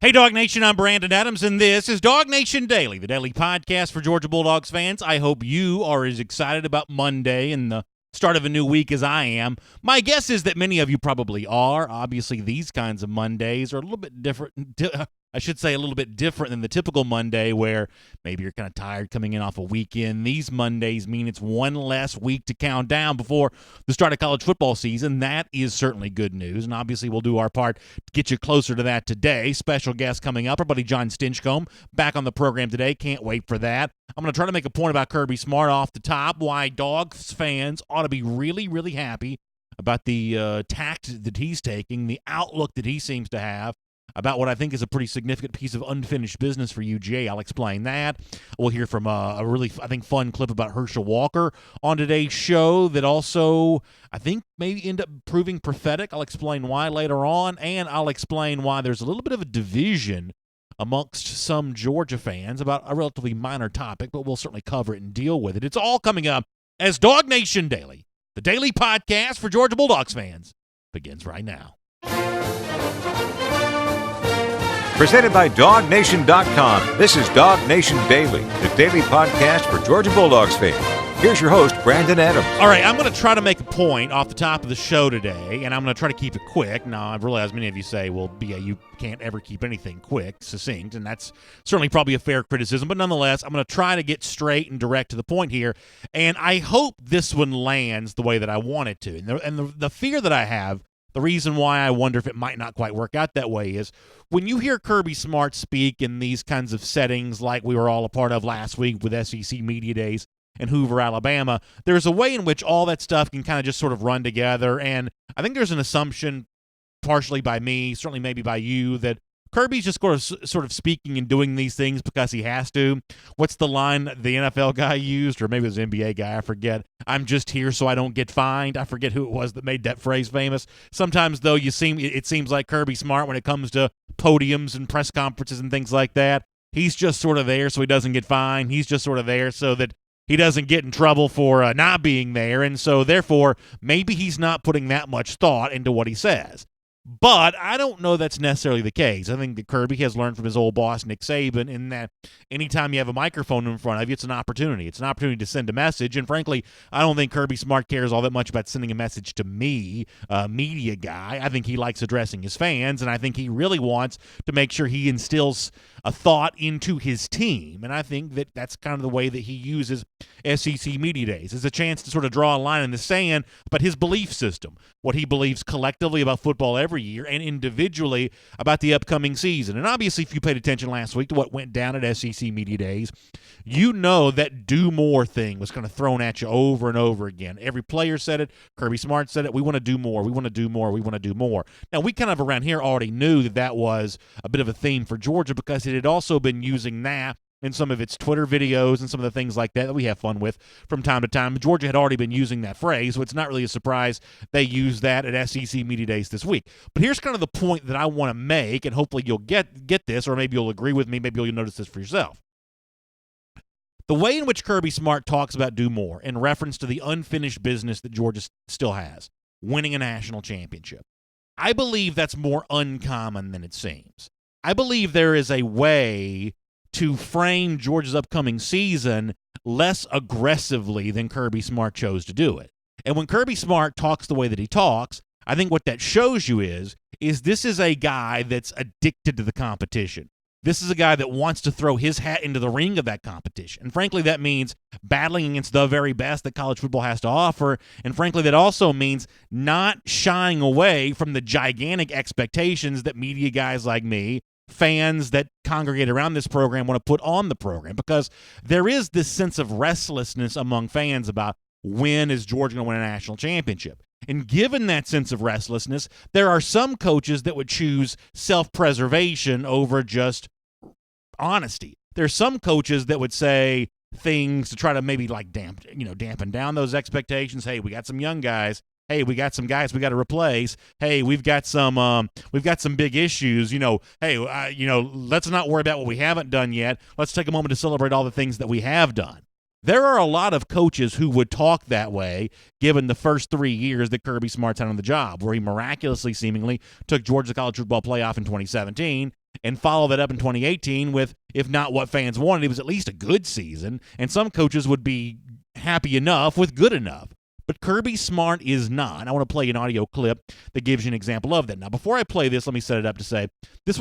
Hey, DawgNation, I'm Brandon Adams, and this is DawgNation Daily, the daily podcast for Georgia Bulldogs fans. I hope you are as excited about Monday and the start of a new week as I am. My guess is that many of you probably are. Obviously, these kinds of Mondays are a little bit different. I should say a little bit different than the typical Monday where maybe you're kind of tired coming in off a weekend. These Mondays mean it's one less week to count down before the start of college football season. That is certainly good news, and obviously we'll do our part to get you closer to that today. Special guest coming up, our buddy John Stinchcomb back on the program today. Can't wait for that. I'm going to try to make a point about Kirby Smart off the top, why Dogs fans ought to be really, really happy about the tact that he's taking, the outlook that he seems to have about what I think is a pretty significant piece of unfinished business for UGA. I'll explain that. We'll hear from a really, I think, fun clip about Herschel Walker on today's show that also, I think, maybe end up proving prophetic. I'll explain why later on, and I'll explain why there's a little bit of a division amongst some Georgia fans about a relatively minor topic, but we'll certainly cover it and deal with it. It's all coming up as DawgNation Daily, the daily podcast for Georgia Bulldogs fans, begins right now. Presented by DawgNation.com. This is DawgNation Daily, the daily podcast for Georgia Bulldogs fans. Here's your host, Brandon Adams. All right, I'm going to try to make a point off the top of the show today, and I'm going to try to keep it quick. Now, I've realized many of you say, well, you can't ever keep anything quick, succinct, and that's certainly probably a fair criticism. But nonetheless, I'm going to try to get straight and direct to the point here, and I hope this one lands the way that I want it to. And the fear that I have, the reason why I wonder if it might not quite work out that way is when you hear Kirby Smart speak in these kinds of settings like we were all a part of last week with SEC Media Days in Hoover, Alabama, there's a way in which all that stuff can kind of just sort of run together. And I think there's an assumption, partially by me, certainly maybe by you, that Kirby's just sort of speaking and doing these things because he has to. What's the line the NFL guy used, or maybe it was an NBA guy, I forget. I'm just here so I don't get fined. I forget who it was that made that phrase famous. Sometimes, though, it seems like Kirby Smart, when it comes to podiums and press conferences and things like that, he's just sort of there so he doesn't get fined. He's just sort of there so that he doesn't get in trouble for not being there, and so therefore maybe he's not putting that much thought into what he says. But I don't know that's necessarily the case. I think that Kirby has learned from his old boss, Nick Saban, in that anytime you have a microphone in front of you, it's an opportunity. It's an opportunity to send a message. And frankly, I don't think Kirby Smart cares all that much about sending a message to me, a media guy. I think he likes addressing his fans, and I think he really wants to make sure he instills a thought into his team. And I think that that's kind of the way that he uses SEC Media Days, as a chance to sort of draw a line in the sand about his belief system, what he believes collectively about football every year and individually about the upcoming season. And obviously, if you paid attention last week to what went down at SEC Media Days, you know that do more thing was kind of thrown at you over and over again. Every player said it. Kirby Smart said it. We want to do more. We want to do more. We want to do more. Now, we kind of around here already knew that that was a bit of a theme for Georgia because it had also been using that in some of its Twitter videos and some of the things like that we have fun with from time to time. Georgia had already been using that phrase, so it's not really a surprise they used that at SEC Media Days this week. But here's kind of the point that I want to make, and hopefully you'll get this, or maybe you'll agree with me, maybe you'll notice this for yourself. The way in which Kirby Smart talks about do more in reference to the unfinished business that Georgia still has, winning a national championship, I believe that's more uncommon than it seems. I believe there is a way to frame Georgia's upcoming season less aggressively than Kirby Smart chose to do it. And when Kirby Smart talks the way that he talks, I think what that shows you is this is a guy that's addicted to the competition. This is a guy that wants to throw his hat into the ring of that competition. And frankly, that means battling against the very best that college football has to offer. And frankly, that also means not shying away from the gigantic expectations that media guys like me, fans that congregate around this program, want to put on the program, because there is this sense of restlessness among fans about when is Georgia going to win a national championship. And given that sense of restlessness, there are some coaches that would choose self-preservation over just honesty. There's some coaches that would say things to try to maybe like dampen down those expectations. Hey, we got some young guys. Hey, we got some guys we got to replace. Hey, we've got some big issues. Let's not worry about what we haven't done yet. Let's take a moment to celebrate all the things that we have done. There are a lot of coaches who would talk that way, given the first 3 years that Kirby Smart's had on the job, where he miraculously, seemingly, took Georgia to the college football playoff in 2017, and follow that up in 2018 with, if not what fans wanted, it was at least a good season, and some coaches would be happy enough with good enough. But Kirby Smart is not. And I want to play an audio clip that gives you an example of that. Now, before I play this, let me set it up to say this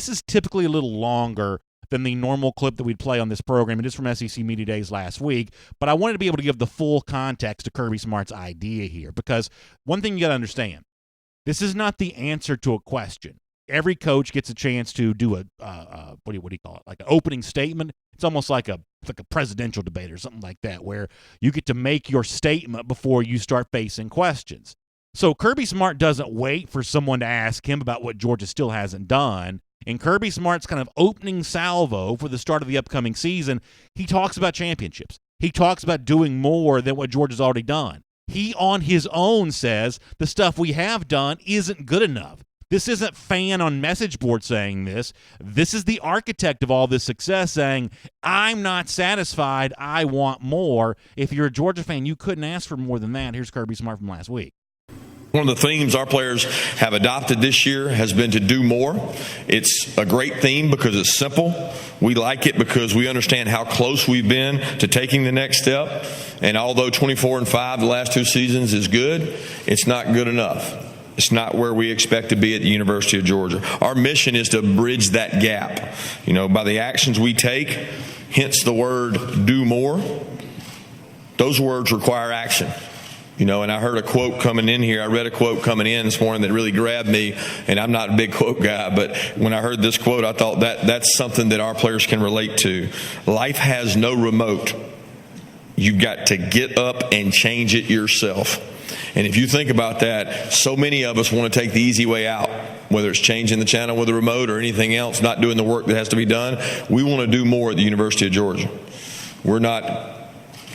is typically a little longer than the normal clip that we'd play on this program. It is from SEC Media Days last week, but I wanted to be able to give the full context to Kirby Smart's idea here, because one thing you got to understand, this is not the answer to a question. Every coach gets a chance to do a what do you call it? Like an opening statement. It's almost like a presidential debate or something like that, where you get to make your statement before you start facing questions. So Kirby Smart doesn't wait for someone to ask him about what Georgia still hasn't done. In Kirby Smart's kind of opening salvo for the start of the upcoming season, he talks about championships. He talks about doing more than what Georgia's already done. He on his own says the stuff we have done isn't good enough. This isn't fan on message board saying this. This is the architect of all this success saying, I'm not satisfied. I want more. If you're a Georgia fan, you couldn't ask for more than that. Here's Kirby Smart from last week. One of the themes our players have adopted this year has been to do more. It's a great theme because it's simple. We like it because we understand how close we've been to taking the next step. And although 24-5 the last two seasons is good, it's not good enough. It's not where we expect to be at the University of Georgia. Our mission is to bridge that gap, by the actions we take, hence the word do more. Those words require action. And I heard a quote coming in here. I read a quote coming in this morning that really grabbed me, and I'm not a big quote guy, but when I heard this quote, I thought that's something that our players can relate to. Life has no remote. You've got to get up and change it yourself. And if you think about that, so many of us want to take the easy way out, whether it's changing the channel with a remote or anything else, not doing the work that has to be done. We want to do more at the University of Georgia. We're not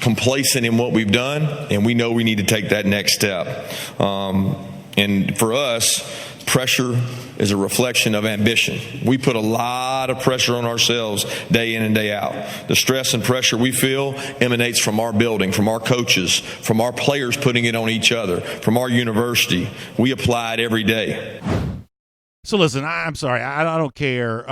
complacent in what we've done, and we know we need to take that next step. And for us, pressure is a reflection of ambition. We put a lot of pressure on ourselves day in and day out. The stress and pressure we feel emanates from our building, from our coaches, from our players putting it on each other, from our university. We apply it every day. So listen, I'm sorry. I don't care,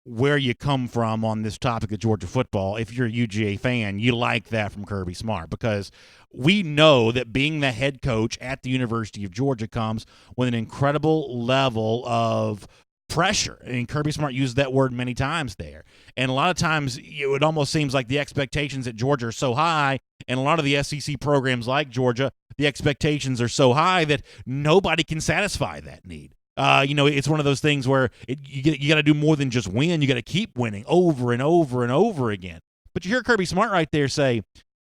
where you come from on this topic of Georgia football. If you're a UGA fan, you like that from Kirby Smart, because we know that being the head coach at the University of Georgia comes with an incredible level of pressure. And Kirby Smart used that word many times there. And a lot of times it almost seems like the expectations at Georgia are so high, and a lot of the SEC programs like Georgia, the expectations are so high that nobody can satisfy that need. It's one of those things where you got to do more than just win. You got to keep winning over and over and over again. But you hear Kirby Smart right there say,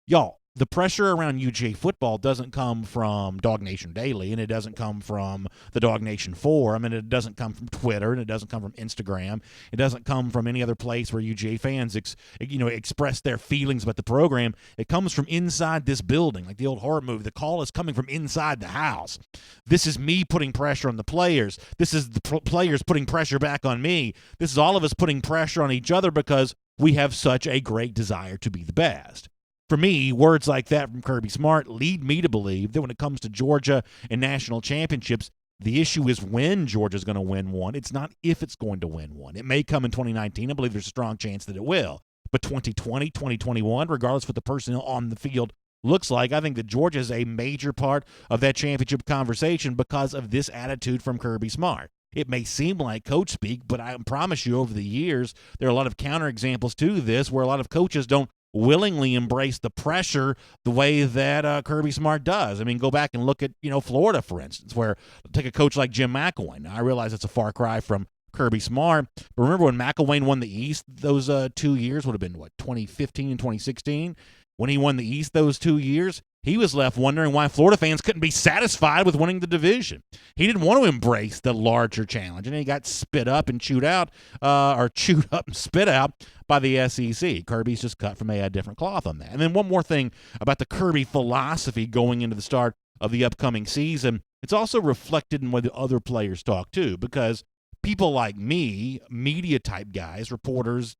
y'all, the pressure around UGA football doesn't come from DawgNation Daily, and it doesn't come from the DawgNation Forum, and it doesn't come from Twitter, and it doesn't come from Instagram. It doesn't come from any other place where UGA fans express their feelings about the program. It comes from inside this building, like the old horror movie. The call is coming from inside the house. This is me putting pressure on the players. This is the players putting pressure back on me. This is all of us putting pressure on each other because we have such a great desire to be the best. For me, words like that from Kirby Smart lead me to believe that when it comes to Georgia and national championships, the issue is when Georgia's going to win one. It's not if it's going to win one. It may come in 2019. I believe there's a strong chance that it will. But 2020, 2021, regardless of what the personnel on the field looks like, I think that Georgia is a major part of that championship conversation because of this attitude from Kirby Smart. It may seem like coach speak, but I promise you over the years, there are a lot of counterexamples to this where a lot of coaches don't willingly embrace the pressure the way that Kirby Smart does. I mean, go back and look at, Florida, for instance, where take a coach like Jim McElwain. Now, I realize it's a far cry from Kirby Smart, but remember when McElwain won the East, those 2 years would have been, 2015 and 2016? When he won the East those 2 years, he was left wondering why Florida fans couldn't be satisfied with winning the division. He didn't want to embrace the larger challenge, and he got spit up and chewed up and spit out by the SEC. Kirby's just cut from a different cloth on that. And then one more thing about the Kirby philosophy going into the start of the upcoming season, it's also reflected in what the other players talk too, because people like me, media-type guys, reporters,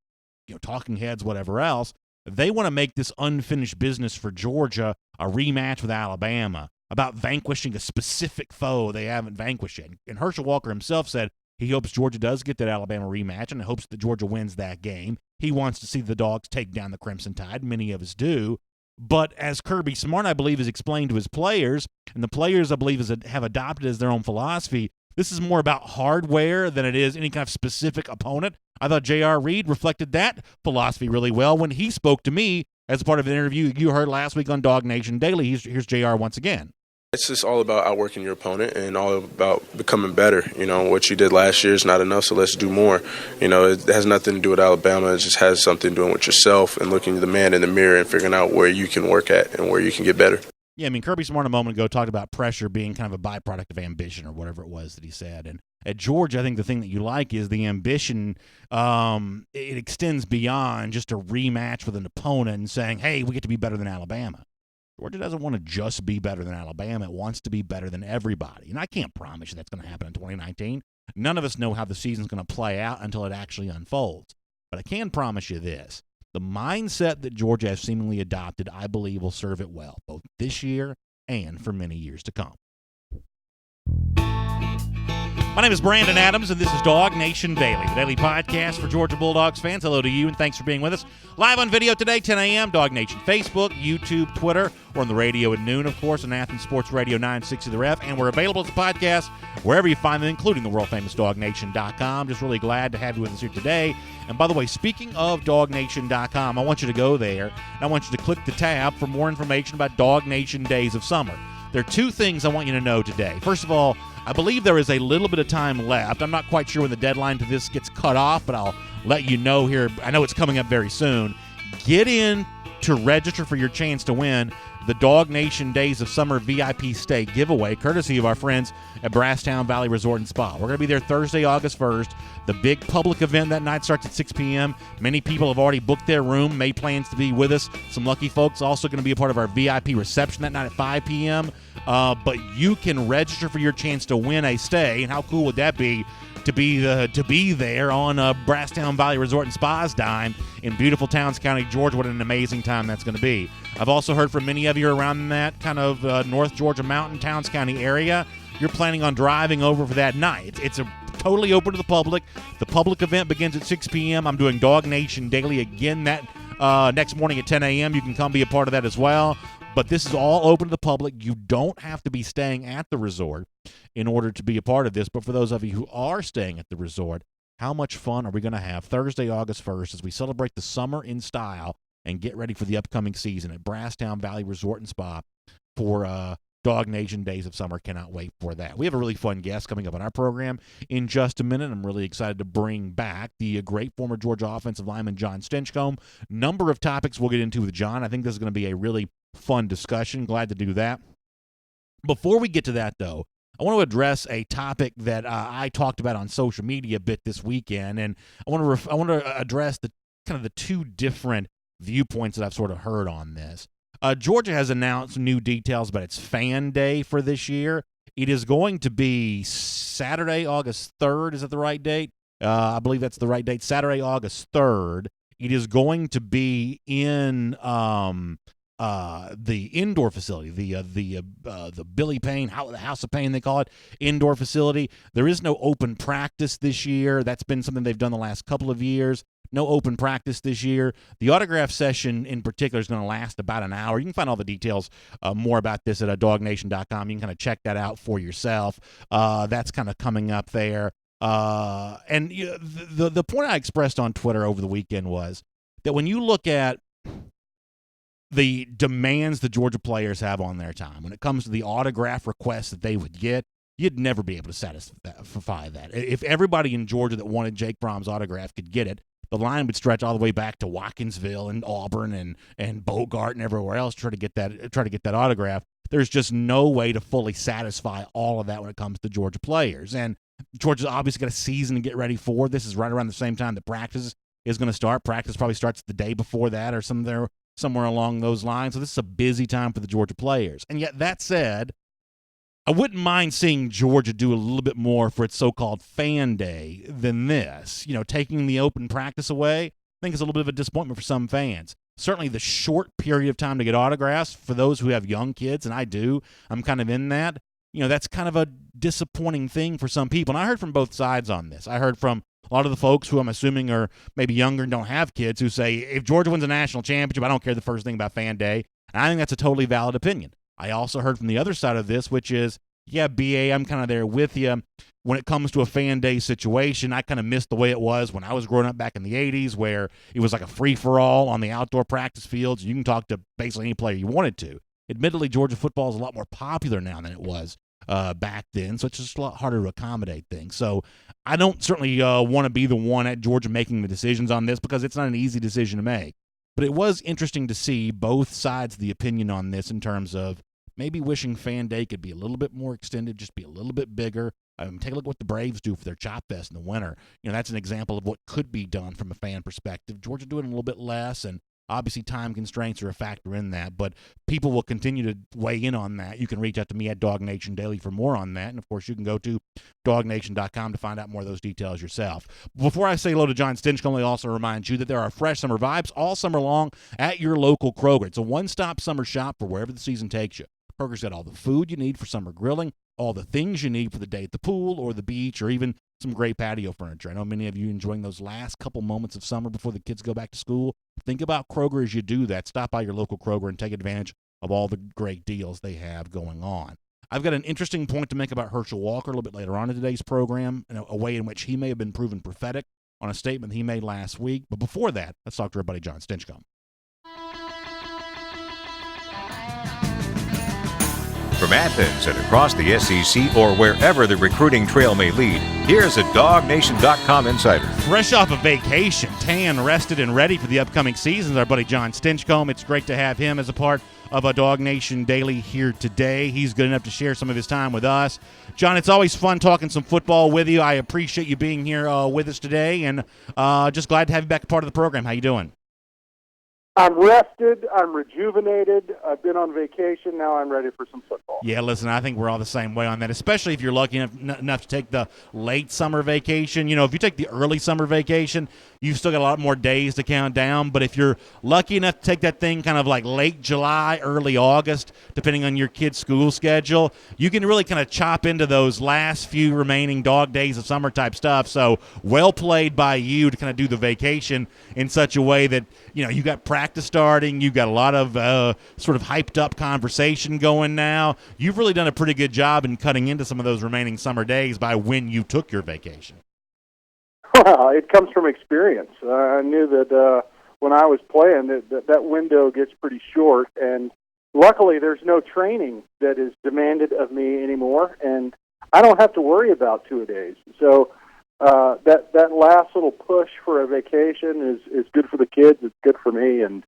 talking heads, whatever else, they want to make this unfinished business for Georgia a rematch with Alabama about vanquishing a specific foe they haven't vanquished yet. And Herschel Walker himself said He hopes Georgia does get that Alabama rematch and hopes that Georgia wins that game. He wants to see the Dogs take down the Crimson Tide. Many of us do. But as Kirby Smart, I believe, has explained to his players, and the players, I believe, have adopted as their own philosophy, this is more about hardware than it is any kind of specific opponent. I thought J.R. Reed reflected that philosophy really well when he spoke to me as part of an interview you heard last week on DawgNation Daily. Here's J.R. once again. It's just all about outworking your opponent and all about becoming better. What you did last year is not enough, so let's do more. It has nothing to do with Alabama. It just has something doing with yourself and looking the man in the mirror and figuring out where you can work at and where you can get better. Yeah, Kirby Smart a moment ago talked about pressure being kind of a byproduct of ambition or whatever it was that he said. And at Georgia, I think the thing that you like is the ambition. It extends beyond just a rematch with an opponent and saying, hey, we get to be better than Alabama. Georgia doesn't want to just be better than Alabama. It wants to be better than everybody. And I can't promise you that's going to happen in 2019. None of us know how the season's going to play out until it actually unfolds. But I can promise you this. The mindset that Georgia has seemingly adopted, I believe, will serve it well, both this year and for many years to come. My name is Brandon Adams, and this is DawgNation Daily, the daily podcast for Georgia Bulldogs fans. Hello to you, and thanks for being with us. Live on video today, 10 a.m., DawgNation Facebook, YouTube, Twitter. We're on the radio at noon, of course, on Athens Sports Radio 960 The Ref, and we're available as a podcast wherever you find them, including the world-famous DawgNation.com. Just really glad to have you with us here today. And by the way, speaking of DawgNation.com, I want you to go there, and I want you to click the tab for more information about DawgNation Days of Summer. There are two things I want you to know today. First of all, I believe there is a little bit of time left. I'm not quite sure when the deadline to this gets cut off, but I'll let you know here. I know it's coming up very soon. Get in to register for your chance to win the DawgNation Days of Summer VIP Stay giveaway, courtesy of our friends at Brasstown Valley Resort and Spa. We're going to be there Thursday, August 1st. The big public event that night starts at 6 p.m. Many people have already booked their room, made plans to be with us. Some lucky folks also going to be a part of our VIP reception that night at 5 p.m. But you can register for your chance to win a stay, and how cool would that be? To be there on Brasstown Valley Resort and Spa's dime in beautiful Towns County, Georgia. What an amazing time that's going to be. I've also heard from many of you around that kind of North Georgia Mountain, Towns County area. You're planning on driving over for that night. It's a totally open to the public. The public event begins at 6 p.m. I'm doing DawgNation Daily again that next morning at 10 a.m. You can come be a part of that as well. But this is all open to the public. You don't have to be staying at the resort in order to be a part of this. But for those of you who are staying at the resort, how much fun are we going to have Thursday, August 1st, as we celebrate the summer in style and get ready for the upcoming season at Brasstown Valley Resort and Spa for DawgNation Days of Summer. Cannot wait for that. We have a really fun guest coming up on our program in just a minute. I'm really excited to bring back the great former Georgia offensive lineman John Stinchcomb. Number of topics we'll get into with John. I think this is going to be a really fun discussion. Glad to do that. Before we get to that, though, I want to address a topic that I talked about on social media a bit this weekend, and I want to address the kind of the two different viewpoints that I've sort of heard on this. Georgia has announced new details about its fan day for this year. It is going to be Saturday, August 3rd. Is that the right date? I believe that's the right date. Saturday, August 3rd. It is going to be in the indoor facility, the Billy Payne, the House of Payne, they call it, indoor facility. There is no open practice this year. That's been something they've done the last couple of years. No open practice this year. The autograph session in particular is going to last about an hour. You can find all the details more about this at DawgNation.com. You can kind of check that out for yourself. That's kind of coming up there. And the point I expressed on Twitter over the weekend was that when you look at the demands the Georgia players have on their time, when it comes to the autograph requests that they would get, you'd never be able to satisfy that. If everybody in Georgia that wanted Jake Fromm's autograph could get it, the line would stretch all the way back to Watkinsville and Auburn and Bogart and everywhere else to try to get that autograph. There's just no way to fully satisfy all of that when it comes to Georgia players. And Georgia's obviously got a season to get ready for. This is right around the same time that practice is going to start. Practice probably starts the day before that or somewhere along those lines. So this is a busy time for the Georgia players. And yet, that said, I wouldn't mind seeing Georgia do a little bit more for its so-called fan day than this. Taking the open practice away, I think is a little bit of a disappointment for some fans. Certainly the short period of time to get autographs for those who have young kids, and I do. I'm kind of in that. that's kind of a disappointing thing for some people. And I heard from both sides on this. I heard from a lot of the folks who I'm assuming are maybe younger and don't have kids who say, if Georgia wins a national championship, I don't care the first thing about Fan Day. And I think that's a totally valid opinion. I also heard from the other side of this, which is, yeah, BA, I'm kind of there with you. When it comes to a Fan Day situation, I kind of miss the way it was when I was growing up back in the 80s, where it was like a free-for-all on the outdoor practice fields. You can talk to basically any player you wanted to. Admittedly, Georgia football is a lot more popular now than it was back then, so it's just a lot harder to accommodate things. So I don't certainly want to be the one at Georgia making the decisions on this, because it's not an easy decision to make. But it was interesting to see both sides of the opinion on this, in terms of maybe wishing Fan Day could be a little bit more extended, just be a little bit bigger. Take a look at what the Braves do for their Chop Fest in the winter. That's an example of what could be done from a fan perspective. Georgia doing a little bit less, and obviously time constraints are a factor in that, but people will continue to weigh in on that. You can reach out to me at DawgNation Daily for more on that, and of course you can go to DawgNation.com to find out more of those details yourself. Before I say hello to John Stinchcomb, I also remind you that there are fresh summer vibes all summer long at your local Kroger. It's a one-stop summer shop for wherever the season takes you. Kroger's got all the food you need for summer grilling, all the things you need for the day at the pool or the beach, or even some great patio furniture. I know many of you enjoying those last couple moments of summer before the kids go back to school. Think about Kroger as you do that. Stop by your local Kroger and take advantage of all the great deals they have going on. I've got an interesting point to make about Herschel Walker a little bit later on in today's program, a way in which he may have been proven prophetic on a statement he made last week. But before that, let's talk to our buddy John Stinchcomb. From Athens and across the SEC or wherever the recruiting trail may lead, here's a DawgNation.com insider. Fresh off a vacation, tan, rested, and ready for the upcoming season, our buddy John Stinchcomb. It's great to have him as a part of a DawgNation Daily here today. He's good enough to share some of his time with us. John, it's always fun talking some football with you. I appreciate you being here with us today, and just glad to have you back a part of the program. How you doing? I'm rested. I'm rejuvenated. I've been on vacation. Now I'm ready for some football. Yeah, listen, I think we're all the same way on that, especially if you're lucky enough to take the late summer vacation. If you take the early summer vacation, you've still got a lot more days to count down. But if you're lucky enough to take that thing kind of like late July, early August, depending on your kid's school schedule, you can really kind of chop into those last few remaining dog days of summer type stuff. So well played by you to kind of do the vacation in such a way that, you got practice starting, you've got a lot of sort of hyped up conversation going now. You've really done a pretty good job in cutting into some of those remaining summer days by when you took your vacation. Well, it comes from experience. I knew that when I was playing that window gets pretty short, and luckily there's no training that is demanded of me anymore, and I don't have to worry about 2 days. So that last little push for a vacation is good for the kids. It's good for me, and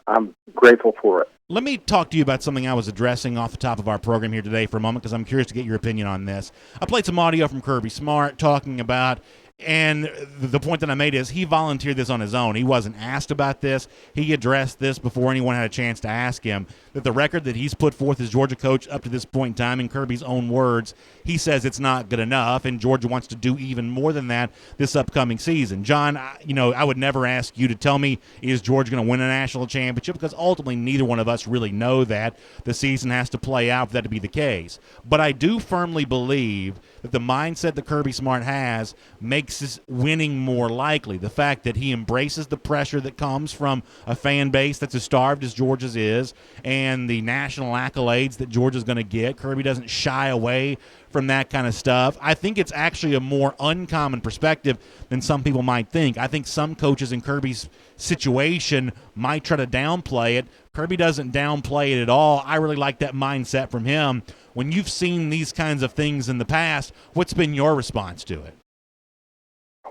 I'm grateful for it. Let me talk to you about something I was addressing off the top of our program here today for a moment, because I'm curious to get your opinion on this. I played some audio from Kirby Smart talking about, and the point that I made is he volunteered this on his own. He wasn't asked about this. He addressed this before anyone had a chance to ask him, that the record that he's put forth as Georgia coach up to this point in time, in Kirby's own words, he says it's not good enough, and Georgia wants to do even more than that this upcoming season. John, I would never ask you to tell me, is Georgia going to win a national championship, because ultimately neither one of us really know that. The season has to play out for that to be the case. But I do firmly believe that the mindset that Kirby Smart has makes his winning more likely. The fact that he embraces the pressure that comes from a fan base that's as starved as Georgia's is, and the national accolades that Georgia's going to get. Kirby doesn't shy away from that kind of stuff. I think it's actually a more uncommon perspective than some people might think. I think some coaches in Kirby's situation might try to downplay it. Kirby doesn't downplay it at all. I really like that mindset from him. When you've seen these kinds of things in the past, what's been your response to it?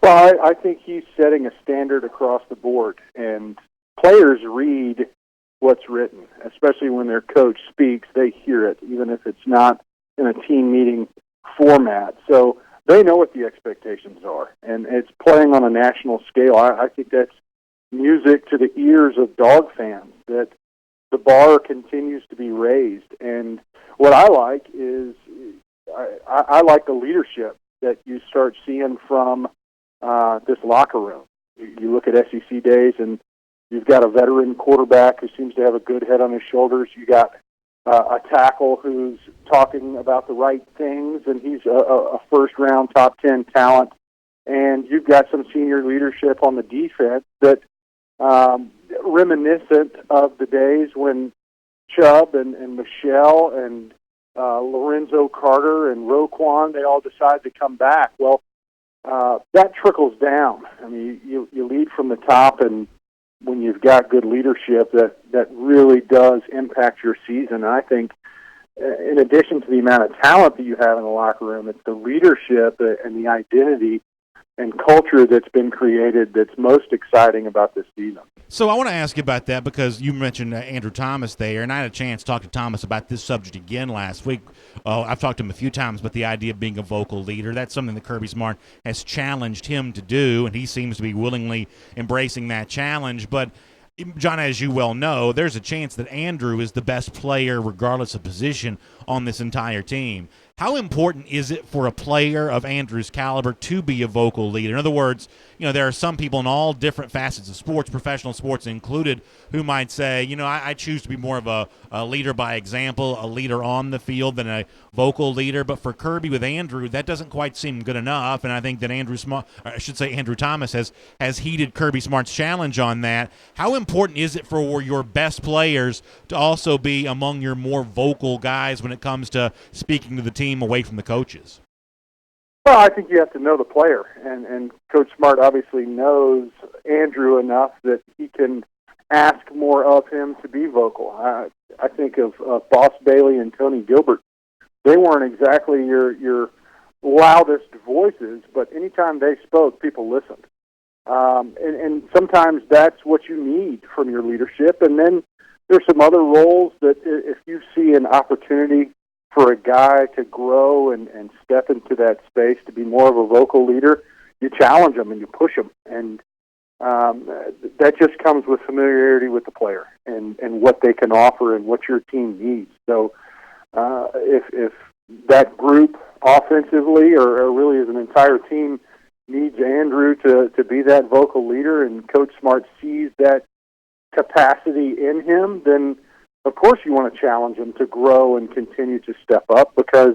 Well, I think he's setting a standard across the board, and players read what's written, especially when their coach speaks. They hear it, even if it's not in a team meeting format. So they know what the expectations are, and it's playing on a national scale. I think that's music to the ears of Dog fans, that the bar continues to be raised. And what I like is I like the leadership that you start seeing from this locker room. You look at SEC days, and you've got a veteran quarterback who seems to have a good head on his shoulders. You got a tackle who's talking about the right things, and he's a first-round top 10 talent. And you've got some senior leadership on the defense that reminiscent of the days when Chubb and Michelle and Lorenzo Carter and Roquan, they all decided to come back. Well, that trickles down. I mean, you lead from the top, and when you've got good leadership, that really does impact your season. And I think in addition to the amount of talent that you have in the locker room, it's the leadership and the identity and culture that's been created that's most exciting about this season. So I want to ask you about that because you mentioned Andrew Thomas there, and I had a chance to talk to Thomas about this subject again last week. I've talked to him a few times about the idea of being a vocal leader. That's something that Kirby Smart has challenged him to do, and he seems to be willingly embracing that challenge. But John, as you well know, there's a chance that Andrew is the best player, regardless of position, on this entire team. How important is it for a player of Andrew's caliber to be a vocal leader? In other words, there are some people in all different facets of sports, professional sports included, who might say, I choose to be more of a leader by example, a leader on the field than a vocal leader. But for Kirby with Andrew, that doesn't quite seem good enough. And I think that Andrew Thomas has heeded Kirby Smart's challenge on that. How important is it for your best players to also be among your more vocal guys when it comes to speaking to the team away from the coaches? Well, I think you have to know the player, and Coach Smart obviously knows Andrew enough that he can ask more of him to be vocal. I think of Boss Bailey and Tony Gilbert. They weren't exactly your loudest voices, but anytime they spoke, people listened. And sometimes that's what you need from your leadership. And then there's some other roles that if you see an opportunity for a guy to grow and step into that space to be more of a vocal leader, you challenge him and you push him. And that just comes with familiarity with the player and what they can offer and what your team needs. So if that group offensively or really as an entire team needs Andrew to be that vocal leader and Coach Smart sees that capacity in him, then of course you want to challenge him to grow and continue to step up because,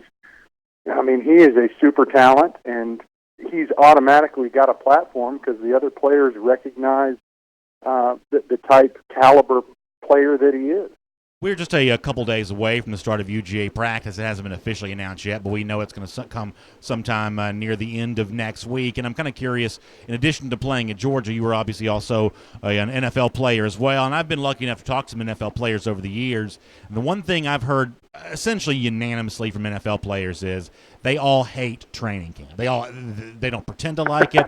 he is a super talent and he's automatically got a platform because the other players recognize the type caliber player that he is. We're just a couple days away from the start of UGA practice. It hasn't been officially announced yet, but we know it's going to come sometime near the end of next week. And I'm kind of curious, in addition to playing at Georgia, you were obviously also an NFL player as well. And I've been lucky enough to talk to some NFL players over the years. And the one thing I've heard essentially unanimously from NFL players is they all hate training camp. They don't pretend to like it.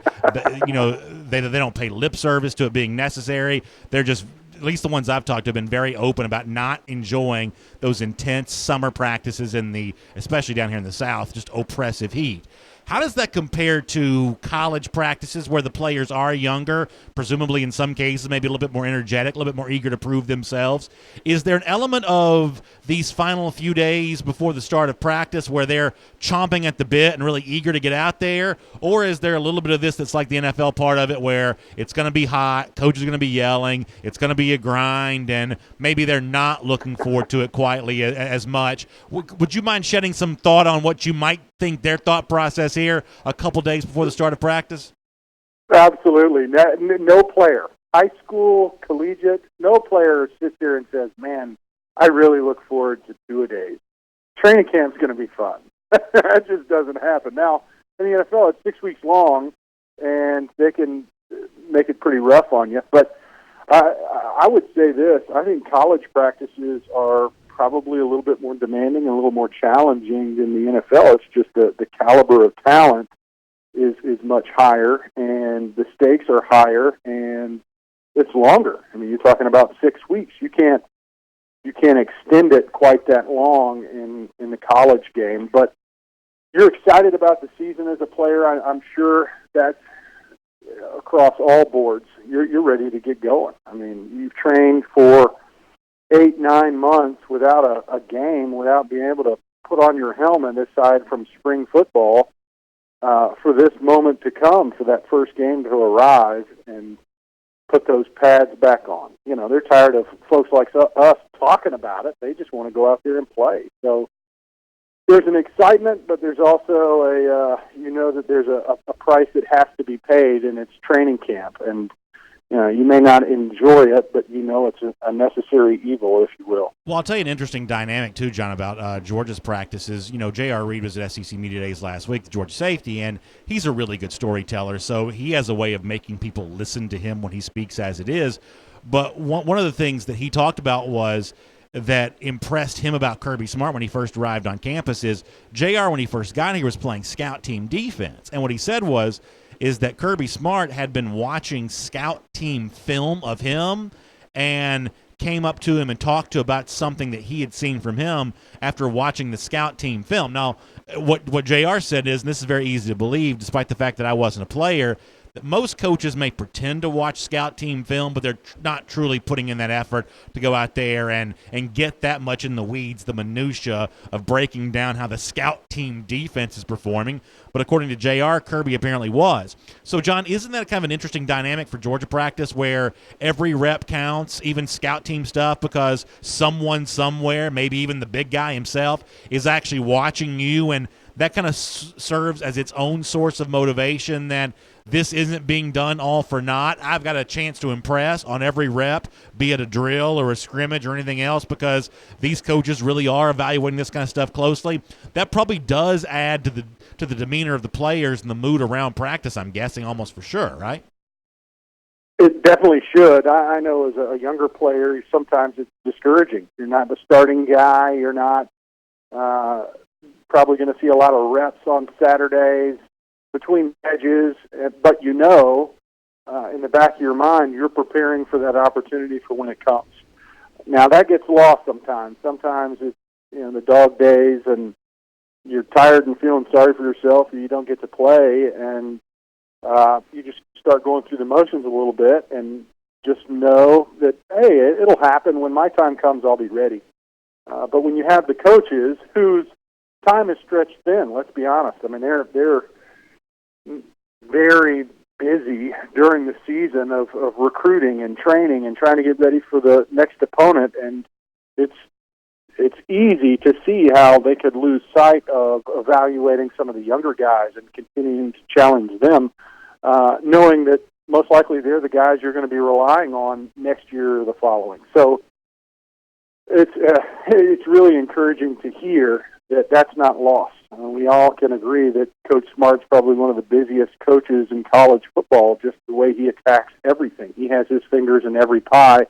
They don't pay lip service to it being necessary. They're just, at least the ones I've talked to, have been very open about not enjoying those intense summer practices in especially down here in the South, just oppressive heat. How does that compare to college practices where the players are younger, presumably in some cases maybe a little bit more energetic, a little bit more eager to prove themselves? Is there an element of these final few days before the start of practice where they're chomping at the bit and really eager to get out there? Or is there a little bit of this that's like the NFL part of it where it's going to be hot, coaches are going to be yelling, it's going to be a grind, and maybe they're not looking forward to it quietly as much? Would you mind shedding some thought on what you might think their thought process here a couple days before the start of practice? Absolutely. No player, high school, collegiate, no player sits there and says, man, I really look forward to 2-a-days. Training camp's going to be fun. That just doesn't happen. Now, in the NFL, it's 6 weeks long, and they can make it pretty rough on you. But I would say this. I think college practices are probably a little bit more demanding and a little more challenging than the NFL. It's just the caliber of talent is much higher, and the stakes are higher, and it's longer. You're talking about 6 weeks. You can't extend it quite that long in the college game. But you're excited about the season as a player. I'm sure that's across all boards. You're ready to get going. You've trained for 8-9 months without a game, without being able to put on your helmet aside from spring football for this moment to come, for that first game to arrive. And put those pads back on. They're tired of folks like us talking about it. They just want to go out there and play. So there's an excitement, but there's also that there's a price that has to be paid, and it's training camp. And you may not enjoy it, but it's a necessary evil, if you will. Well, I'll tell you an interesting dynamic, too, John, about Georgia's practices. J.R. Reed was at SEC Media Days last week, the Georgia safety, and he's a really good storyteller, so he has a way of making people listen to him when he speaks as it is. But one of the things that he talked about was that impressed him about Kirby Smart when he first arrived on campus is J.R., when he first got here, was playing scout team defense. And what he said is that Kirby Smart had been watching scout team film of him and came up to him and talked to about something that he had seen from him after watching the scout team film. Now, what JR said is, and this is very easy to believe, despite the fact that I wasn't a player, that most coaches may pretend to watch scout team film, but they're not truly putting in that effort to go out there and get that much in the weeds, the minutia of breaking down how the scout team defense is performing. But according to JR, Kirby apparently was. So, John, isn't that kind of an interesting dynamic for Georgia practice where every rep counts, even scout team stuff, because someone somewhere, maybe even the big guy himself, is actually watching you, and that kind of serves as its own source of motivation that this isn't being done all for naught. I've got a chance to impress on every rep, be it a drill or a scrimmage or anything else, because these coaches really are evaluating this kind of stuff closely. That probably does add to the demeanor of the players and the mood around practice, I'm guessing, almost for sure, right? It definitely should. I know as a younger player, sometimes it's discouraging. You're not the starting guy. You're not probably going to see a lot of reps on Saturdays between edges, but in the back of your mind, you're preparing for that opportunity for when it comes. Now, that gets lost sometimes. Sometimes it's the dog days, and you're tired and feeling sorry for yourself, or you don't get to play, and you just start going through the motions a little bit, and just know that, hey, it'll happen. When my time comes, I'll be ready. But when you have the coaches whose time is stretched thin, let's be honest. I mean, they're very busy during the season of recruiting and training and trying to get ready for the next opponent, and it's easy to see how they could lose sight of evaluating some of the younger guys and continuing to challenge them, knowing that most likely they're the guys you're going to be relying on next year or the following. So it's really encouraging to hear that that's not lost. We all can agree that Coach Smart's probably one of the busiest coaches in college football, just the way he attacks everything. He has his fingers in every pie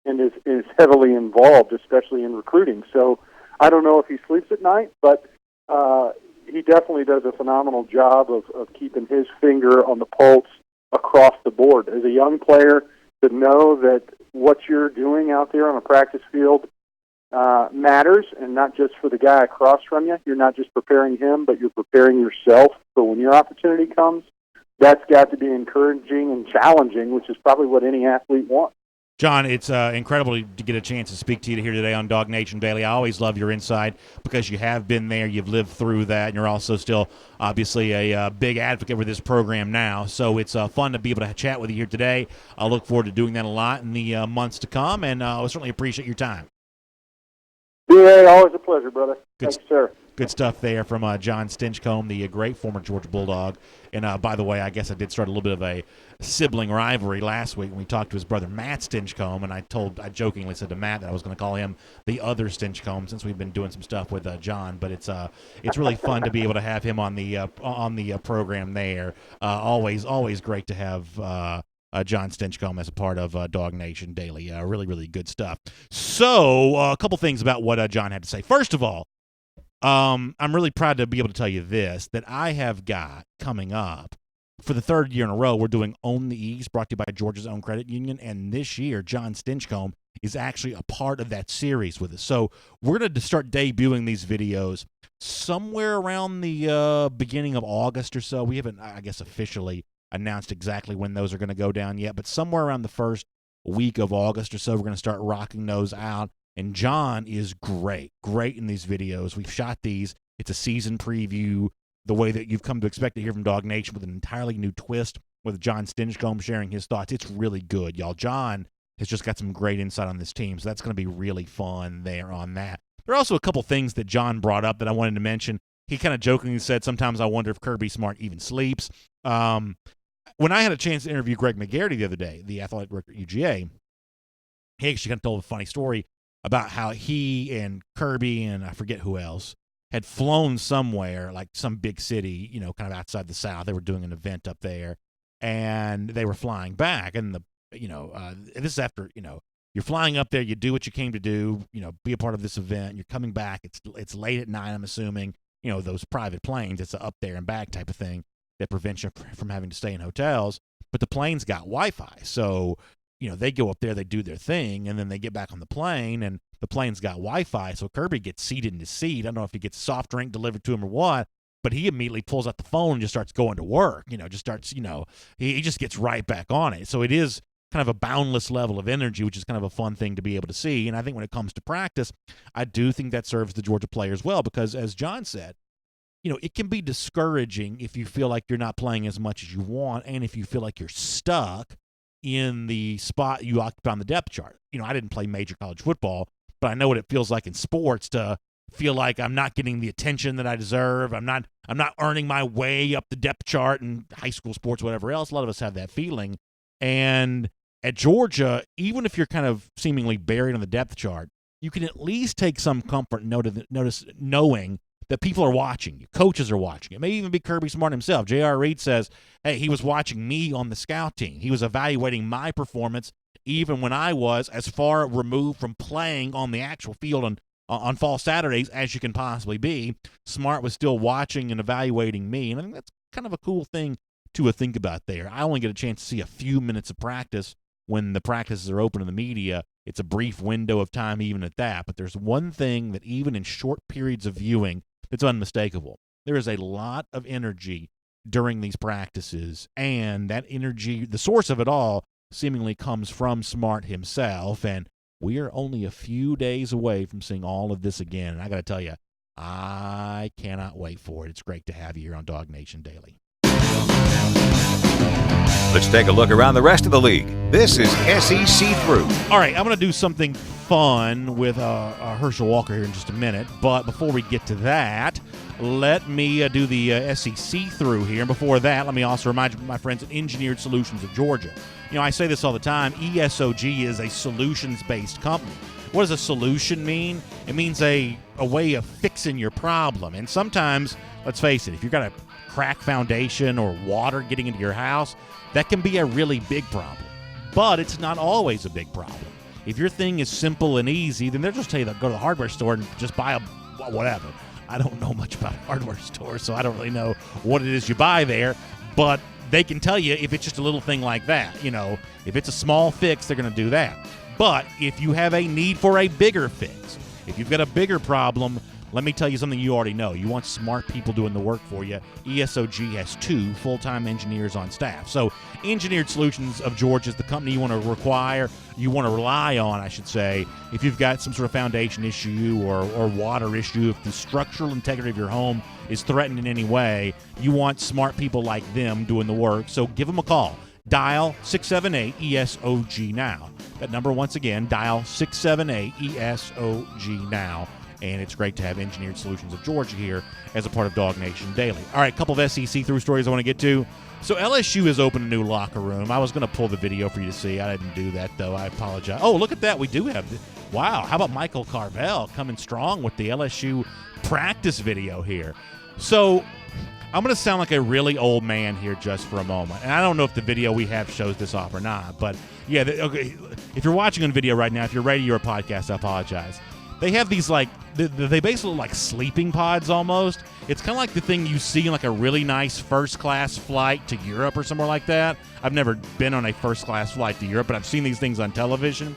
and is heavily involved, especially in recruiting. So I don't know if he sleeps at night, but he definitely does a phenomenal job of keeping his finger on the pulse across the board. As a young player, to know that what you're doing out there on a practice field matters, and not just for the guy across from you. You're not just preparing him, but you're preparing yourself for when your opportunity comes. That's got to be encouraging and challenging, which is probably what any athlete wants. John, it's incredible to get a chance to speak to you here today on DawgNation Daily. I always love your insight because you have been there, you've lived through that, and you're also still obviously a big advocate for this program now. So it's fun to be able to chat with you here today. I look forward to doing that a lot in the months to come, and I certainly appreciate your time. Yeah, always a pleasure, brother. Thanks, sir. Good stuff there from John Stinchcomb, the great former Georgia Bulldog. And by the way, I guess I did start a little bit of a sibling rivalry last week when we talked to his brother Matt Stinchcomb, and I jokingly said to Matt that I was going to call him the other Stinchcomb since we've been doing some stuff with John. But it's really fun to be able to have him on the program there. Always great to have John Stinchcomb as a part of DawgNation Daily. Really, really good stuff. So a couple things about what John had to say. First of all, I'm really proud to be able to tell you this, that I have got coming up for the third year in a row, we're doing Own the East, brought to you by Georgia's Own Credit Union. And this year, John Stinchcomb is actually a part of that series with us. So we're going to start debuting these videos somewhere around the beginning of August or so. We haven't, I guess, officially announced exactly when those are going to go down yet, but somewhere around the first week of August or so, we're going to start rocking those out. And John is great in these videos. We've shot these. It's a season preview, the way that you've come to expect to hear from DawgNation, with an entirely new twist with John Stinchcomb sharing his thoughts. It's really good, y'all. John has just got some great insight on this team, so that's going to be really fun there on that. There are also a couple things that John brought up that I wanted to mention. He kind of jokingly said, sometimes I wonder if Kirby Smart even sleeps. When I had a chance to interview Greg McGarity the other day, the athletic director at UGA, he actually kind of told a funny story about how he and Kirby and I forget who else had flown somewhere, like some big city, kind of outside the South. They were doing an event up there, and they were flying back. And this is after, you're flying up there, you do what you came to do, be a part of this event. You're coming back. It's late at night, I'm assuming. Those private planes, it's a up there and back type of thing that prevents you from having to stay in hotels. But the plane's got Wi-Fi, so they go up there, they do their thing, and then they get back on the plane, and the plane's got Wi-Fi, so Kirby gets seated in his seat. I don't know if he gets a soft drink delivered to him or what, but he immediately pulls out the phone and just starts going to work, he just gets right back on it. So it is kind of a boundless level of energy, which is kind of a fun thing to be able to see. And I think when it comes to practice, I do think that serves the Georgia players well, because as John said, it can be discouraging if you feel like you're not playing as much as you want, and if you feel like you're stuck in the spot you occupy on the depth chart. I didn't play major college football, but I know what it feels like in sports to feel like I'm not getting the attention that I deserve. I'm not earning my way up the depth chart in high school sports, whatever else. A lot of us have that feeling. And at Georgia, even if you're kind of seemingly buried on the depth chart, you can at least take some comfort knowing that people are watching you. Coaches are watching. It may even be Kirby Smart himself. J.R. Reed says, hey, he was watching me on the scout team. He was evaluating my performance even when I was as far removed from playing on the actual field on fall Saturdays as you can possibly be. Smart was still watching and evaluating me, and I think that's kind of a cool thing to think about there. I only get a chance to see a few minutes of practice when the practices are open to the media. It's a brief window of time even at that, but there's one thing that even in short periods of viewing it's unmistakable. There is a lot of energy during these practices, and that energy, the source of it all, seemingly comes from Smart himself, and we are only a few days away from seeing all of this again, and I got to tell you, I cannot wait for it. It's great to have you here on DawgNation Daily. Let's take a look around the rest of the league. This is SEC Through. All right, I'm going to do something fun with Herschel Walker here in just a minute. But before we get to that, let me do the SEC Through here. And before that, let me also remind you, my friends at Engineered Solutions of Georgia. I say this all the time. ESOG is a solutions-based company. What does a solution mean? It means a way of fixing your problem. And sometimes, let's face it, if you've got a crack foundation or water getting into your house, that can be a really big problem. But it's not always a big problem. If your thing is simple and easy, then they'll just tell you to go to the hardware store and just buy whatever. I don't know much about hardware stores, so I don't really know what it is you buy there. But they can tell you if it's just a little thing like that. If it's a small fix, they're going to do that. But if you have a need for a bigger fix, if you've got a bigger problem, let me tell you something you already know. You want smart people doing the work for you. ESOG has 2 full-time engineers on staff. So Engineered Solutions of Georgia is the company you want to rely on, I should say, if you've got some sort of foundation issue or water issue, if the structural integrity of your home is threatened in any way, you want smart people like them doing the work. So give them a call. Dial 678-ESOG now. That number, once again, dial 678-ESOG now. And it's great to have Engineered Solutions of Georgia here as a part of DawgNation Daily. All right, a couple of SEC through stories I want to get to. So LSU has opened a new locker room. I was going to pull the video for you to see. I didn't do that, though. I apologize. Oh, look at that. We do have wow, how about Michael Carvel coming strong with the LSU practice video here. So I'm going to sound like a really old man here just for a moment. And I don't know if the video we have shows this off or not. But, yeah, okay, if you're watching on video right now, if you're radio or podcast, I apologize. They have these, they basically look like sleeping pods almost. It's kind of like the thing you see in, like, a really nice first-class flight to Europe or somewhere like that. I've never been on a first-class flight to Europe, but I've seen these things on television.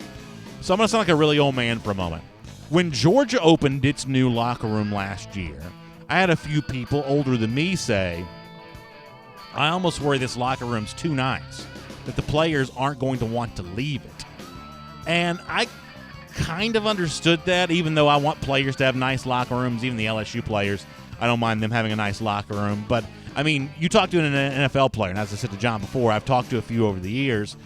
So I'm going to sound like a really old man for a moment. When Georgia opened its new locker room last year, I had a few people older than me say, I almost worry this locker room's too nice, that the players aren't going to want to leave it. And I kind of understood that, even though I want players to have nice locker rooms, even the LSU players. I don't mind them having a nice locker room. But I mean, you talk to an NFL player, and as I said to John before, I've talked to a few over the years.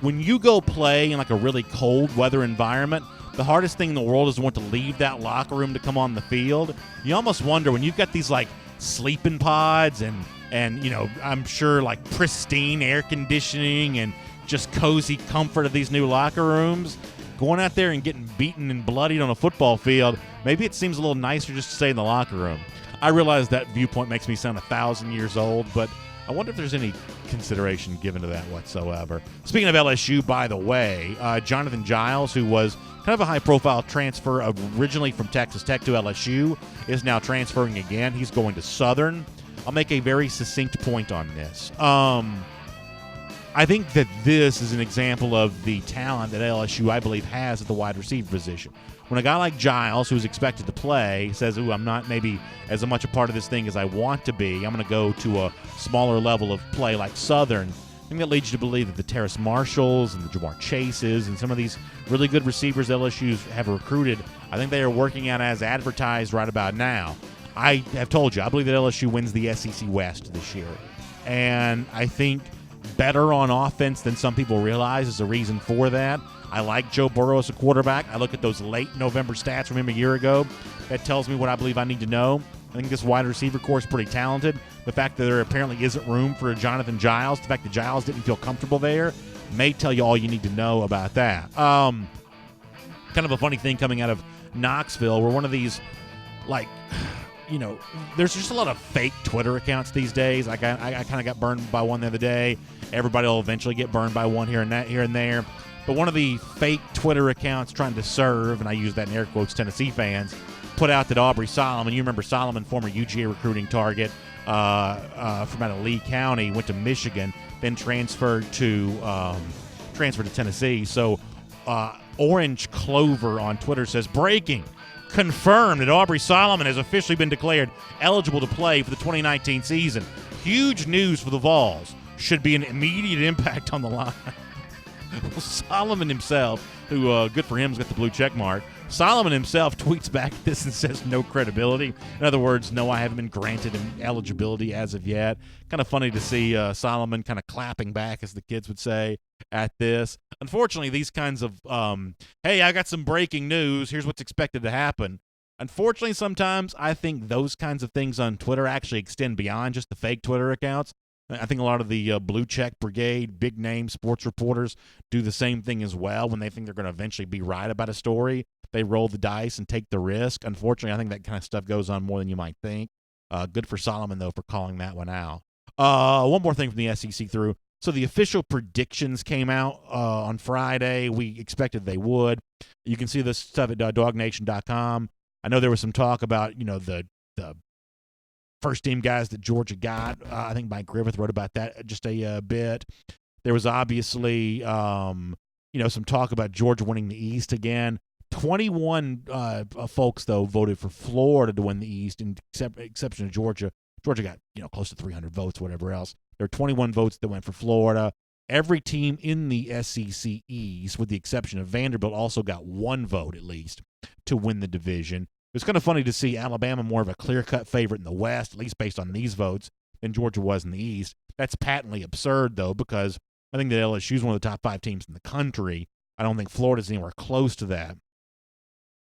When you go play in like a really cold weather environment, the hardest thing in the world is to want to leave that locker room to come on the field. You almost wonder when you've got these like sleeping pods and you know, I'm sure like pristine air conditioning and just cozy comfort of these new locker rooms, going out there and getting beaten and bloodied on a football field, maybe it seems a little nicer just to stay in the locker room. I realize that viewpoint makes me sound 1,000 years old, but I wonder if there's any consideration given to that whatsoever. Speaking of LSU, by the way, Jonathan Giles, who was kind of a high-profile transfer originally from Texas Tech to LSU, is now transferring again. He's going to Southern. I'll make a very succinct point on this. I think that this is an example of the talent that LSU, I believe, has at the wide receiver position. When a guy like Giles, who's expected to play, says, ooh, I'm not maybe as much a part of this thing as I want to be, I'm going to go to a smaller level of play like Southern, I think that leads you to believe that the Terrace Marshalls and the Jamar Chases and some of these really good receivers LSU have recruited, I think they are working out as advertised right about now. I have told you, I believe that LSU wins the SEC West this year. And I think better on offense than some people realize is a reason for that. I like Joe Burrow as a quarterback. I look at those late November stats from him a year ago. That tells me what I believe I need to know. I think this wide receiver core is pretty talented. The fact that there apparently isn't room for a Jonathan Giles, the fact that Giles didn't feel comfortable there, may tell you all you need to know about that. Kind of a funny thing coming out of Knoxville, where one of these, like, you know, there's just a lot of fake Twitter accounts these days. I kind of got burned by one the other day. Everybody will eventually get burned by one here and there. But one of the fake Twitter accounts trying to serve, and I use that in air quotes, Tennessee fans, put out that Aubrey Solomon, you remember Solomon, former UGA recruiting target from out of Lee County, went to Michigan, then transferred to Tennessee. So Orange Clover on Twitter says, breaking, confirmed that Aubrey Solomon has officially been declared eligible to play for the 2019 season. Huge news for the Vols. Should be an immediate impact on the line. Well, Solomon himself, who, good for him, has got the blue check mark. Solomon himself tweets back at this and says no credibility. In other words, no, I haven't been granted eligibility as of yet. Kind of funny to see Solomon kind of clapping back, as the kids would say, at this. Unfortunately, these kinds of, hey, I got some breaking news, here's what's expected to happen. Unfortunately, sometimes I think those kinds of things on Twitter actually extend beyond just the fake Twitter accounts. I think a lot of the blue check brigade, big name sports reporters do the same thing as well. When they think they're going to eventually be right about a story, they roll the dice and take the risk. Unfortunately, I think that kind of stuff goes on more than you might think. Good for Solomon, though, for calling that one out. One more thing from the SEC through. So the official predictions came out on Friday. We expected they would. You can see this stuff at DawgNation.com. I know there was some talk about, you know, the first team guys that Georgia got. I think Mike Griffith wrote about that just a bit. There was obviously, some talk about Georgia winning the East again. 21 folks, though, voted for Florida to win the East, in exception of Georgia. Georgia got, close to 300 votes, whatever else. There are 21 votes that went for Florida. Every team in the SEC East, with the exception of Vanderbilt, also got one vote at least to win the division. It was kind of funny to see Alabama more of a clear-cut favorite in the West, at least based on these votes, than Georgia was in the East. That's patently absurd, though, because I think that LSU is one of the top 5 teams in the country. I don't think Florida's anywhere close to that.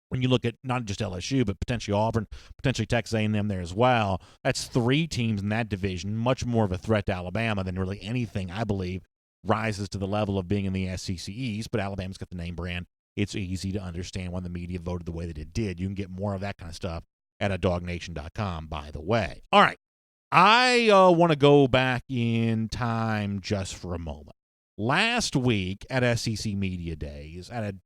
When you look at not just LSU, but potentially Auburn, potentially Texas A&M there as well, that's 3 teams in that division, much more of a threat to Alabama than really anything, I believe, rises to the level of being in the SEC East, but Alabama's got the name brand. It's easy to understand why the media voted the way that it did. You can get more of that kind of stuff at DawgNation.com, by the way. All right. I want to go back in time just for a moment. Last week at SEC Media Days, I had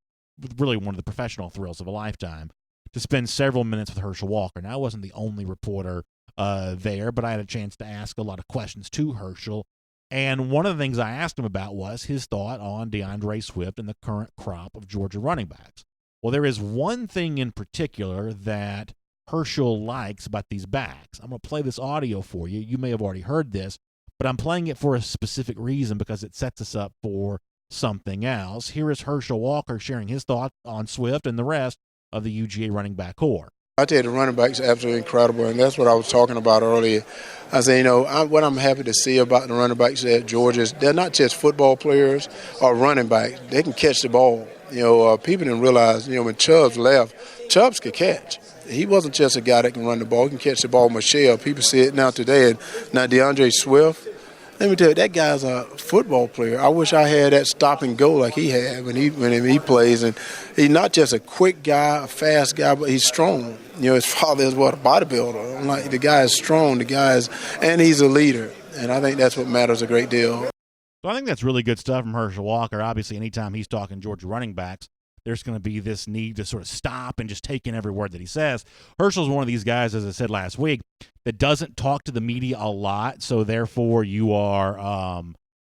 really one of the professional thrills of a lifetime to spend several minutes with Herschel Walker. Now, I wasn't the only reporter there, but I had a chance to ask a lot of questions to Herschel. And one of the things I asked him about was his thought on DeAndre Swift and the current crop of Georgia running backs. Well, there is one thing in particular that Herschel likes about these backs. I'm going to play this audio for you. You may have already heard this, but I'm playing it for a specific reason because it sets us up for something else. Here is Herschel Walker sharing his thoughts on Swift and the rest of the UGA running back core. I tell you, the running back's absolutely incredible, and that's what I was talking about earlier. I say, what I'm happy to see about the running backs at Georgia is they're not just football players or running backs. They can catch the ball. People didn't realize, when Chubbs left, Chubbs could catch. He wasn't just a guy that can run the ball. He can catch the ball. Michelle, people see it now today. And now DeAndre Swift, let me tell you, that guy's a football player. I wish I had that stop and go like he had when he plays. And he's not just a quick guy, a fast guy, but he's strong. His father is a bodybuilder. I'm like, the guy is strong. And he's a leader. And I think that's what matters a great deal. So I think that's really good stuff from Herschel Walker. Obviously, anytime he's talking Georgia running backs, there's going to be this need to sort of stop and just take in every word that he says. Herschel's one of these guys, as I said last week, that doesn't talk to the media a lot, so therefore you are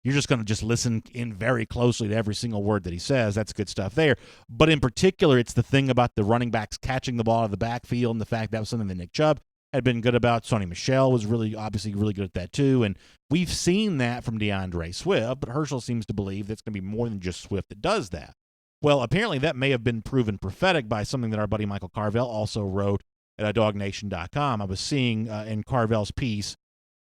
you're just going to just listen in very closely to every single word that he says. That's good stuff there. But in particular, it's the thing about the running backs catching the ball out of the backfield, and the fact that was something that Nick Chubb had been good about. Sonny Michel was obviously really good at that too, and we've seen that from DeAndre Swift, but Herschel seems to believe that's going to be more than just Swift that does that. Well, apparently that may have been proven prophetic by something that our buddy Michael Carvel also wrote at DawgNation.com. I was seeing in Carvel's piece,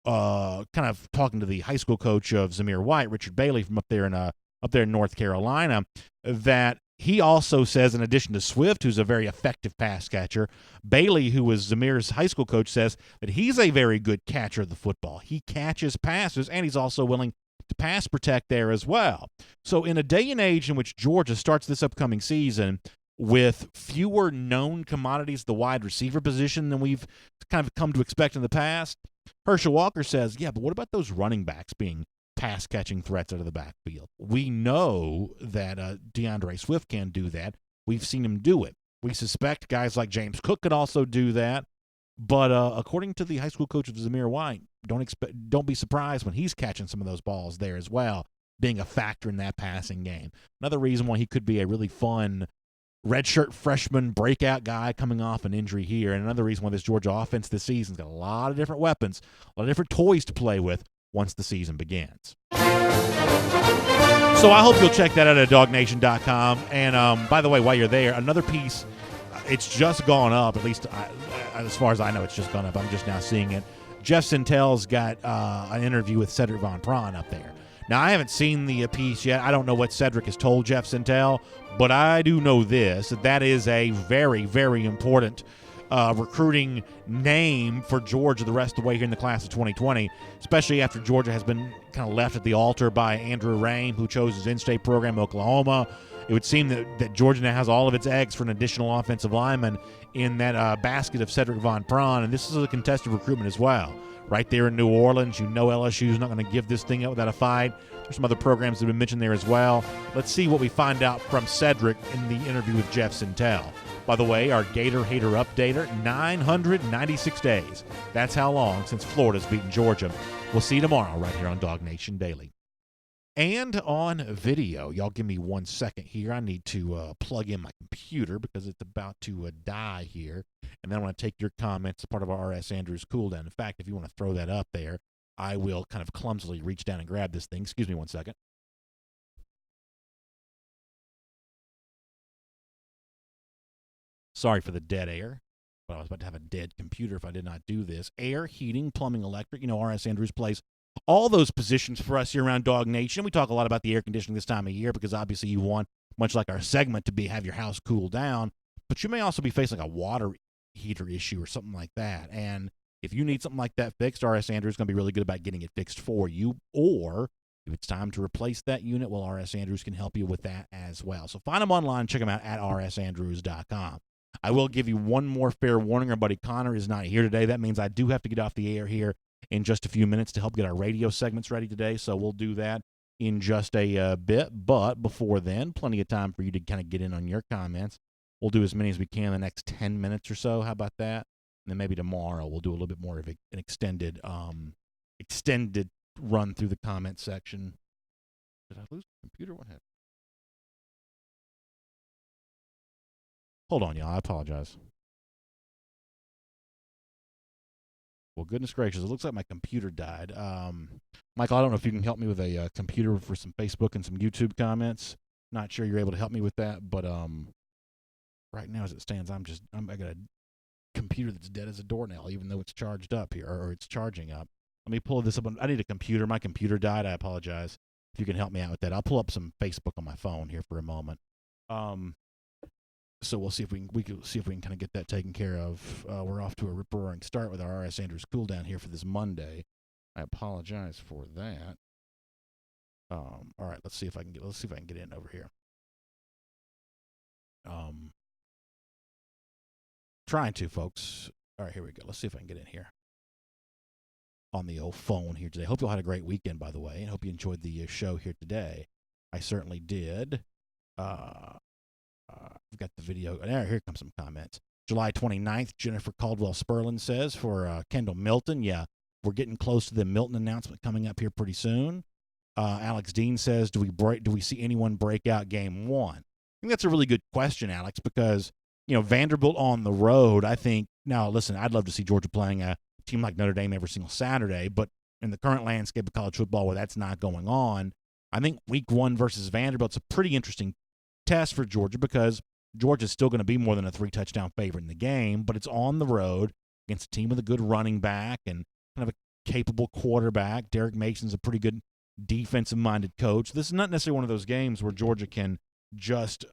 kind of talking to the high school coach of Zamir White, Richard Bailey, from up there in North Carolina, that he also says, in addition to Swift, who's a very effective pass catcher, Bailey, who was Zamir's high school coach, says that he's a very good catcher of the football. He catches passes, and he's also willing to pass protect there as well. So in a day and age in which Georgia starts this upcoming season with fewer known commodities at the wide receiver position than we've kind of come to expect in the past, Herschel Walker says, yeah, but what about those running backs being pass-catching threats out of the backfield? We know that DeAndre Swift can do that. We've seen him do it. We suspect guys like James Cook could also do that. But according to the high school coach of Zamir White, don't be surprised when he's catching some of those balls there as well, being a factor in that passing game. Another reason why he could be a really fun redshirt freshman breakout guy coming off an injury here, and another reason why this Georgia offense this season's got a lot of different weapons, a lot of different toys to play with once the season begins. So I hope you'll check that out at DawgNation.com. And by the way, while you're there, another piece, it's just gone up, at least as far as I know, it's just gone up. I'm just now seeing it. Jeff Sintel's got an interview with Cedric Von Prawn up there. Now, I haven't seen the piece yet. I don't know what Cedric has told Jeff Sintel, but I do know this, that is a very, very important recruiting name for Georgia the rest of the way here in the class of 2020, especially after Georgia has been kind of left at the altar by Andrew Raym, who chose his in-state program, Oklahoma. It would seem that Georgia now has all of its eggs for an additional offensive lineman in that basket of Cedric Von Prawn, and this is a contested recruitment as well. Right there in New Orleans, LSU's not going to give this thing up without a fight. There's some other programs that have been mentioned there as well. Let's see what we find out from Cedric in the interview with Jeff Sintel. By the way, our Gator Hater Updater, 996 days. That's how long since Florida's beaten Georgia. We'll see you tomorrow right here on DawgNation Daily. And on video, y'all give me 1 second here. I need to plug in my computer because it's about to die here. And then I want to take your comments as part of our R.S. Andrews cooldown. In fact, if you want to throw that up there, I will kind of clumsily reach down and grab this thing. Excuse me 1 second. Sorry for the dead air, but I was about to have a dead computer if I did not do this. Air, heating, plumbing, electric. R.S. Andrews plays all those positions for us here around DawgNation. We talk a lot about the air conditioning this time of year because obviously you want, much like our segment, to have your house cool down. But you may also be facing a water heater issue or something like that. And if you need something like that fixed, R.S. Andrews is going to be really good about getting it fixed for you. Or if it's time to replace that unit, well, R.S. Andrews can help you with that as well. So find them online. Check them out at rsandrews.com. I will give you one more fair warning. Our buddy Connor is not here today. That means I do have to get off the air here in just a few minutes to help get our radio segments ready today. So we'll do that in just a bit. But before then, plenty of time for you to kind of get in on your comments. We'll do as many as we can in the next 10 minutes or so. How about that? And then maybe tomorrow we'll do a little bit more of an extended run through the comment section. Did I lose the computer? What happened? Hold on, y'all. I apologize. Well, goodness gracious, it looks like my computer died. Michael, I don't know if you can help me with a computer for some Facebook and some YouTube comments. Not sure you're able to help me with that, but right now as it stands, I got a computer that's dead as a doornail, even though it's charged up here, or it's charging up. Let me pull this up. I need a computer. My computer died. I apologize. If you can help me out with that, I'll pull up some Facebook on my phone here for a moment. So we'll see if we can see if we can kind of get that taken care of. We're off to a rip-roaring start with our R.S. Andrews cool down here for this Monday. I apologize for that. All right, let's see if I can get in over here. Trying to, folks. All right, here we go. Let's see if I can get in here on the old phone here today. Hope you all had a great weekend, by the way, and hope you enjoyed the show here today. I certainly did. We've got the video. Here comes some comments. July 29th, Jennifer Caldwell Sperlin says for Kendall Milton. Yeah, we're getting close to the Milton announcement coming up here pretty soon. Alex Dean says, do we see anyone break out game one? I think that's a really good question, Alex, because, Vanderbilt on the road, I think, now listen, I'd love to see Georgia playing a team like Notre Dame every single Saturday, but in the current landscape of college football where that's not going on, I think week one versus Vanderbilt's a pretty interesting test for Georgia because Georgia's still going to be more than a 3-touchdown favorite in the game, but it's on the road against a team with a good running back and kind of a capable quarterback. Derek Mason's a pretty good defensive-minded coach. This is not necessarily one of those games where Georgia can just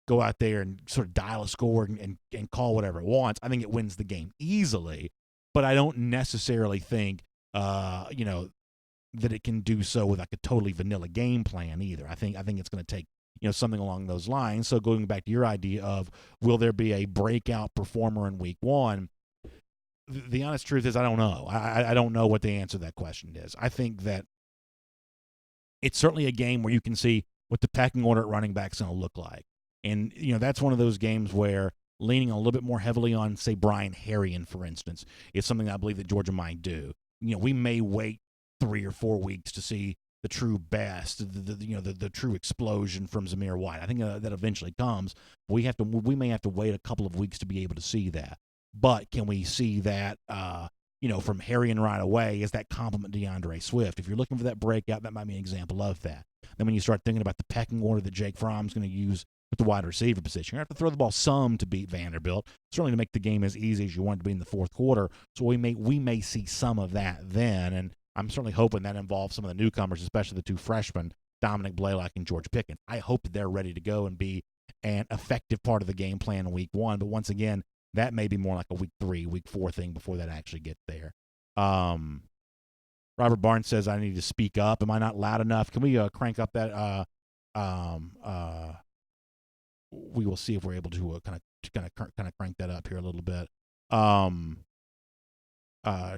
go out there and sort of dial a score and call whatever it wants. I think it wins the game easily, but I don't necessarily think that it can do so with like a totally vanilla game plan either. I think it's going to take something along those lines. So going back to your idea of will there be a breakout performer in week one, the honest truth is I don't know. I don't know what the answer to that question is. I think that it's certainly a game where you can see what the pecking order at running back is going to look like. And, that's one of those games where leaning a little bit more heavily on, say, Brian Herrien, for instance, is something I believe that Georgia might do. We may wait 3 or 4 weeks to see the true best, the true explosion from Zamir White. I think that eventually comes. We may have to wait a couple of weeks to be able to see that. But can we see that, from Herrien right away? Is that complement DeAndre Swift? If you're looking for that breakout, that might be an example of that. Then when you start thinking about the pecking order that Jake Fromm's going to use with the wide receiver position, you're going to have to throw the ball some to beat Vanderbilt, certainly to make the game as easy as you want it to be in the fourth quarter. So we may see some of that then, and I'm certainly hoping that involves some of the newcomers, especially the two freshmen, Dominic Blaylock and George Pickens. I hope that they're ready to go and be an effective part of the game plan in week one. But once again, that may be more like a week 3, week 4 thing before that actually gets there. Robert Barnes says, I need to speak up. Am I not loud enough? Can we crank up that? We will see if we're able to kind of crank that up here a little bit.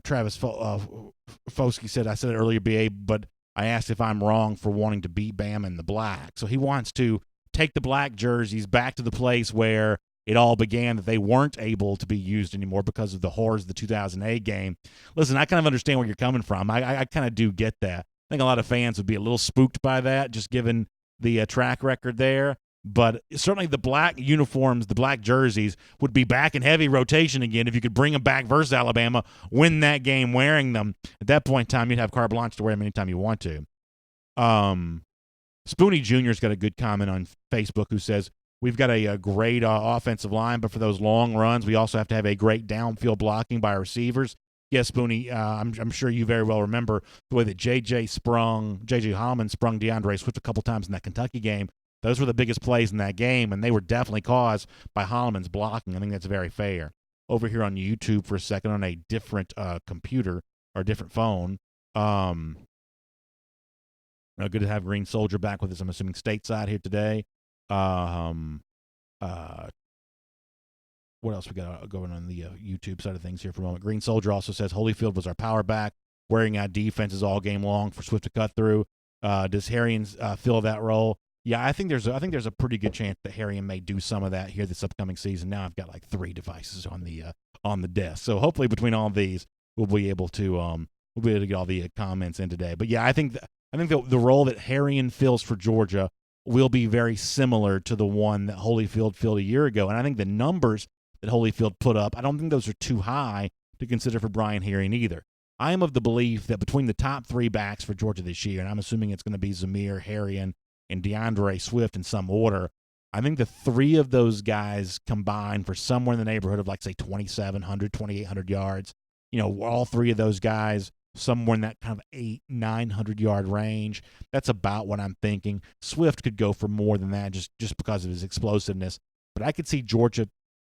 Travis Fosky said, I said it earlier, BA, but I asked if I'm wrong for wanting to beat Bama in the black. So he wants to take the black jerseys back to the place where it all began, that they weren't able to be used anymore because of the horrors of the 2008 game. Listen, I kind of understand where you're coming from. I kind of do get that. I think a lot of fans would be a little spooked by that, just given the track record there. But certainly the black uniforms, the black jerseys, would be back in heavy rotation again if you could bring them back versus Alabama, win that game wearing them. At that point in time, you'd have carte blanche to wear them anytime you want to. Spoonie Jr.'s got a good comment on Facebook who says, we've got a great offensive line, but for those long runs, we also have to have a great downfield blocking by our receivers. Yes, Spoonie, I'm sure you very well remember the way that J.J. Holloman sprung DeAndre Swift a couple times in that Kentucky game. Those were the biggest plays in that game, and they were definitely caused by Holloman's blocking. I think that's very fair. Over here on YouTube for a second on a different computer or a different phone. Good to have Green Soldier back with us, I'm assuming, stateside here today. What else we got going on the YouTube side of things here for a moment? Green Soldier also says Holyfield was our power back, wearing out defenses all game long for Swift to cut through. Does Herrien fill that role? Yeah, I think there's a pretty good chance that Herrien may do some of that here this upcoming season. Now I've got like 3 devices on the desk, so hopefully between all these we'll be able to get all the comments in today. But yeah, I think the role that Herrien fills for Georgia will be very similar to the one that Holyfield filled a year ago, and I think the numbers that Holyfield put up, I don't think those are too high to consider for Brian Herrien either. I am of the belief that between the top 3 backs for Georgia this year, and I'm assuming it's going to be Zamir, Herrien, and DeAndre Swift in some order, I think the three of those guys combined for somewhere in the neighborhood of, like, say, 2,700, 2,800 yards. All three of those guys somewhere in that kind of 900-yard range. That's about what I'm thinking. Swift could go for more than that just because of his explosiveness. But I could see Georgia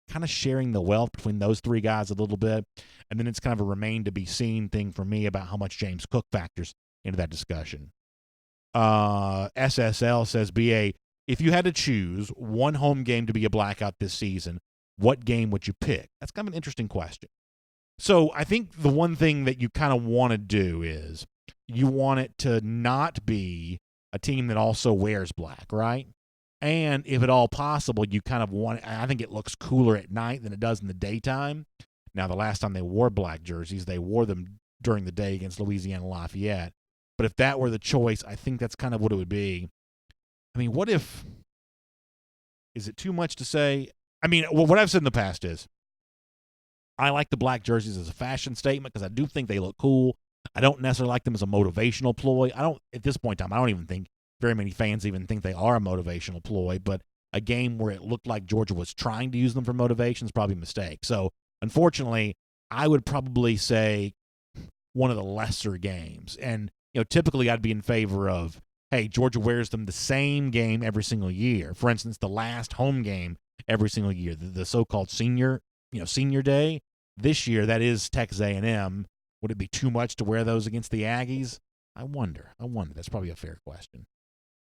kind of sharing the wealth between those three guys a little bit. And then it's kind of a remain-to-be-seen thing for me about how much James Cook factors into that discussion. SSL says, BA, if you had to choose one home game to be a blackout this season, what game would you pick? That's kind of an interesting question. So I think the one thing that you kind of want to do is you want it to not be a team that also wears black, right? And if at all possible, you kind of want – I think it looks cooler at night than it does in the daytime. Now, the last time they wore black jerseys, they wore them during the day against Louisiana Lafayette. But if that were the choice, I think that's kind of what it would be. I mean, what if – is it too much to say? I mean, what I've said in the past is I like the black jerseys as a fashion statement because I do think they look cool. I don't necessarily like them as a motivational ploy. At this point in time, I don't even think very many fans even think they are a motivational ploy. But a game where it looked like Georgia was trying to use them for motivation is probably a mistake. So, unfortunately, I would probably say one of the lesser games. And, typically I'd be in favor of, hey, Georgia wears them the same game every single year. For instance, the last home game every single year, the so-called senior day. This year, that is Texas A&M. Would it be too much to wear those against the Aggies? I wonder. That's probably a fair question.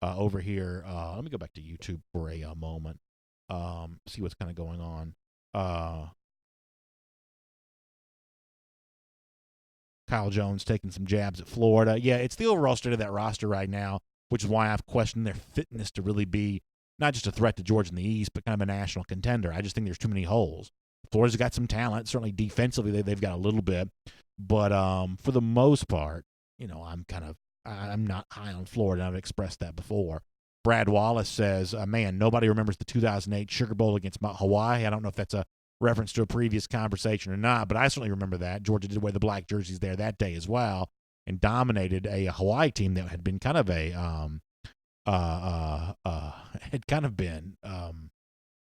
Over here, let me go back to YouTube for a moment. See what's kind of going on. Kyle Jones taking some jabs at Florida. Yeah, it's the overall state of that roster right now, which is why I've questioned their fitness to really be not just a threat to Georgia in the East, but kind of a national contender. I just think there's too many holes. Florida's got some talent. Certainly defensively, they've got a little bit. But for the most part, I'm not high on Florida. I've expressed that before. Brad Wallace says, man, nobody remembers the 2008 Sugar Bowl against Hawaii. I don't know if that's a reference to a previous conversation or not, but I certainly remember that. Georgia did wear the black jerseys there that day as well and dominated a Hawaii team that had been kind of a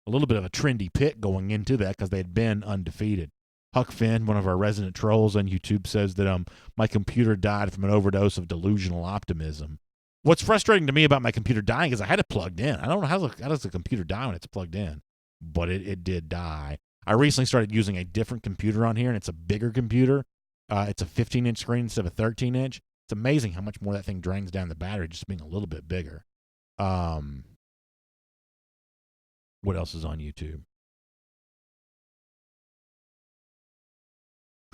little bit of a trendy pick going into that because they had been undefeated. Huck Finn, one of our resident trolls on YouTube, says that my computer died from an overdose of delusional optimism. What's frustrating to me about my computer dying is I had it plugged in. I don't know how does the computer die when it's plugged in, but it did die. I recently started using a different computer on here, and it's a bigger computer. It's a 15-inch screen instead of a 13-inch. It's amazing how much more that thing drains down the battery just being a little bit bigger. What else is on YouTube?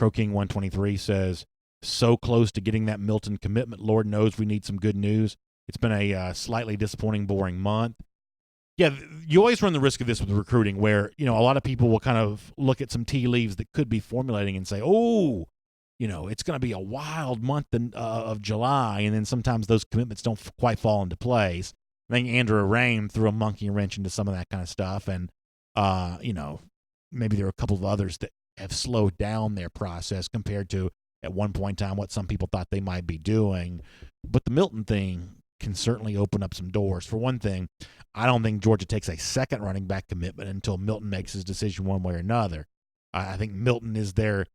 CrowKing123 says, so close to getting that Milton commitment. Lord knows we need some good news. It's been a slightly disappointing, boring month. Yeah, you always run the risk of this with recruiting where, a lot of people will kind of look at some tea leaves that could be formulating and say, oh, it's going to be a wild month of July. And then sometimes those commitments don't quite fall into place. I think Andrew Rain threw a monkey wrench into some of that kind of stuff. And, maybe there are a couple of others that have slowed down their process compared to at one point in time what some people thought they might be doing. But the Milton thing can certainly open up some doors. For one thing, I don't think Georgia takes a second running back commitment until Milton makes his decision one way or another. I think Milton is their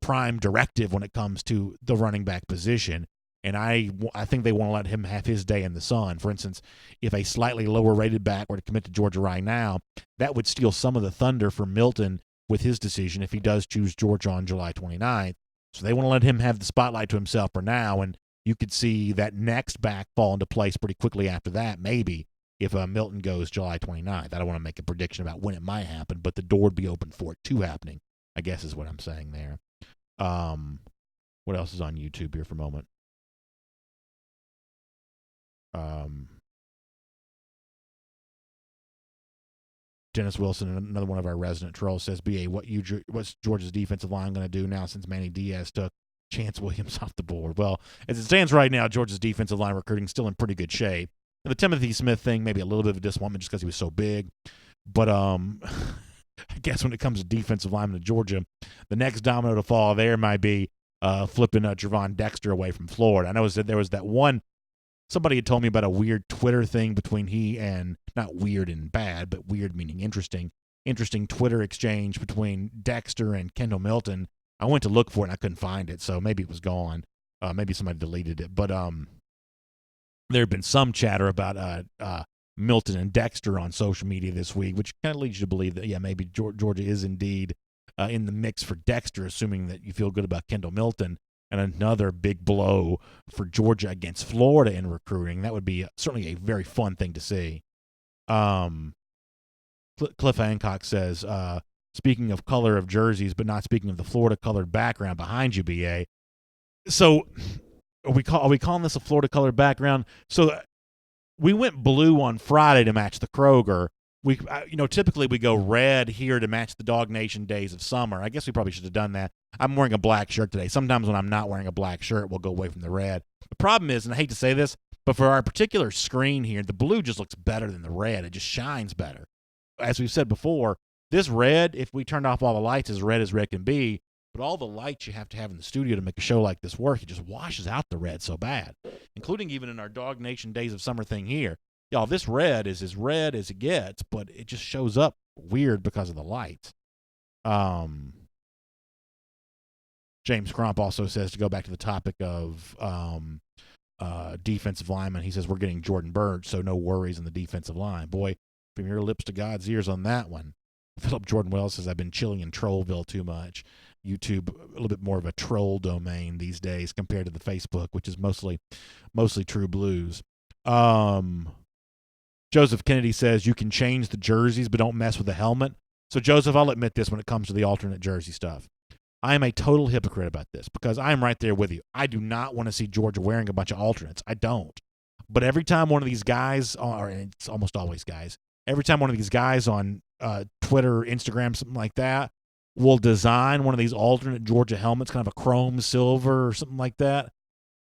prime directive when it comes to the running back position. And I think they want to let him have his day in the sun. For instance, if a slightly lower rated back were to commit to Georgia right now, that would steal some of the thunder from Milton with his decision if he does choose Georgia on July 29th. So they want to let him have the spotlight to himself for now. And you could see that next back fall into place pretty quickly after that, maybe, if Milton goes July 29th. I don't want to make a prediction about when it might happen, but the door would be open for it to happening, I guess is what I'm saying there. What else is on YouTube here for a moment? Dennis Wilson, another one of our resident trolls, says, BA, what's Georgia's defensive line going to do now since Manny Diaz took Chance Williams off the board? Well, as it stands right now, Georgia's defensive line recruiting is still in pretty good shape. The Timothy Smith thing, maybe a little bit of a disappointment just because he was so big. But I guess when it comes to defensive linemen in Georgia, the next domino to fall there might be flipping Javon Dexter away from Florida. I know there was that one somebody had told me about a weird Twitter thing between he and, not weird and bad, but weird meaning interesting Twitter exchange between Dexter and Kendall Milton. I went to look for it and I couldn't find it, so maybe it was gone. Maybe somebody deleted it. But there had been some chatter about Milton and Dexter on social media this week, which kind of leads you to believe that, yeah, maybe Georgia is indeed in the mix for Dexter, assuming that you feel good about Kendall Milton. And another big blow for Georgia against Florida in recruiting. That would be certainly a very fun thing to see. Cliff Hancock says, speaking of color of jerseys, but not speaking of the Florida-colored background behind you, BA. So are we calling this a Florida-colored background? So we went blue on Friday to match the Kroger. Typically we go red here to match the DawgNation days of summer. I guess we probably should have done that. I'm wearing a black shirt today. Sometimes when I'm not wearing a black shirt, we'll go away from the red. The problem is, and I hate to say this, but for our particular screen here, the blue just looks better than the red. It just shines better. As we've said before, this red, if we turned off all the lights, as red can be, but all the lights you have to have in the studio to make a show like this work, it just washes out the red so bad, including even in our DawgNation days of summer thing here. Y'all, this red is as red as it gets, but it just shows up weird because of the lights. James Crump also says, to go back to the topic of defensive linemen, he says, we're getting Jordan Bird, so no worries in the defensive line. Boy, from your lips to God's ears on that one. Philip Jordan Wells says, I've been chilling in Trollville too much. YouTube, a little bit more of a troll domain these days compared to the Facebook, which is mostly True Blues. Joseph Kennedy says, you can change the jerseys, but don't mess with the helmet. So, Joseph, I'll admit this when it comes to the alternate jersey stuff. I am a total hypocrite about this because I am right there with you. I do not want to see Georgia wearing a bunch of alternates. I don't. But every time one of these guys, or it's almost always guys, every time one of these guys on Twitter, Instagram, something like that, will design one of these alternate Georgia helmets, kind of a chrome silver or something like that,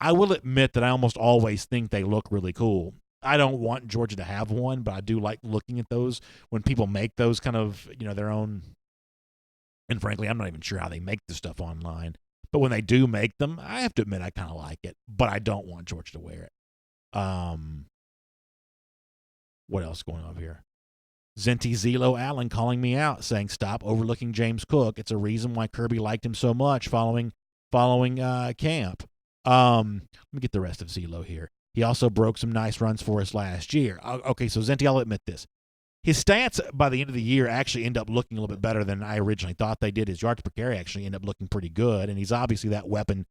I will admit that I almost always think they look really cool. I don't want Georgia to have one, but I do like looking at those when people make those kind of, their own. And frankly, I'm not even sure how they make this stuff online. But when they do make them, I have to admit I kind of like it. But I don't want Georgia to wear it. What else is going on here? Zenti Zelo Allen calling me out, saying, stop overlooking James Cook. It's a reason why Kirby liked him so much following camp. Let me get the rest of Zelo here. He also broke some nice runs for us last year. Okay, so Zenti, I'll admit this. His stats by the end of the year actually end up looking a little bit better than I originally thought they did. His yards per carry actually end up looking pretty good, and he's obviously that weapon,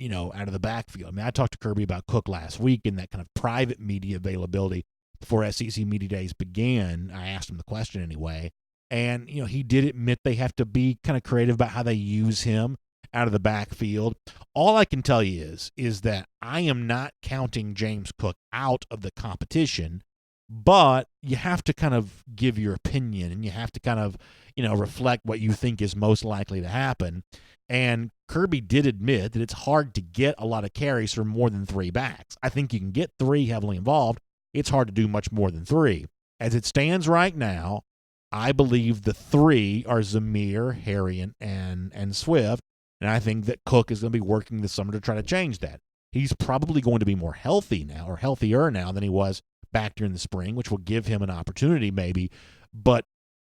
out of the backfield. I mean, I talked to Kirby about Cook last week in that kind of private media availability before SEC Media Days began. I asked him the question anyway, and, he did admit they have to be kind of creative about how they use him out of the backfield. All I can tell you is that I am not counting James Cook out of the competition, but you have to kind of give your opinion and you have to kind of, reflect what you think is most likely to happen. And Kirby did admit that it's hard to get a lot of carries from more than three backs. I think you can get three heavily involved. It's hard to do much more than three. As it stands right now, I believe the three are Zamir, Harry, and Swift. And I think that Cook is going to be working this summer to try to change that. He's probably going to be more healthy now, or healthier now than he was back during the spring, which will give him an opportunity maybe. But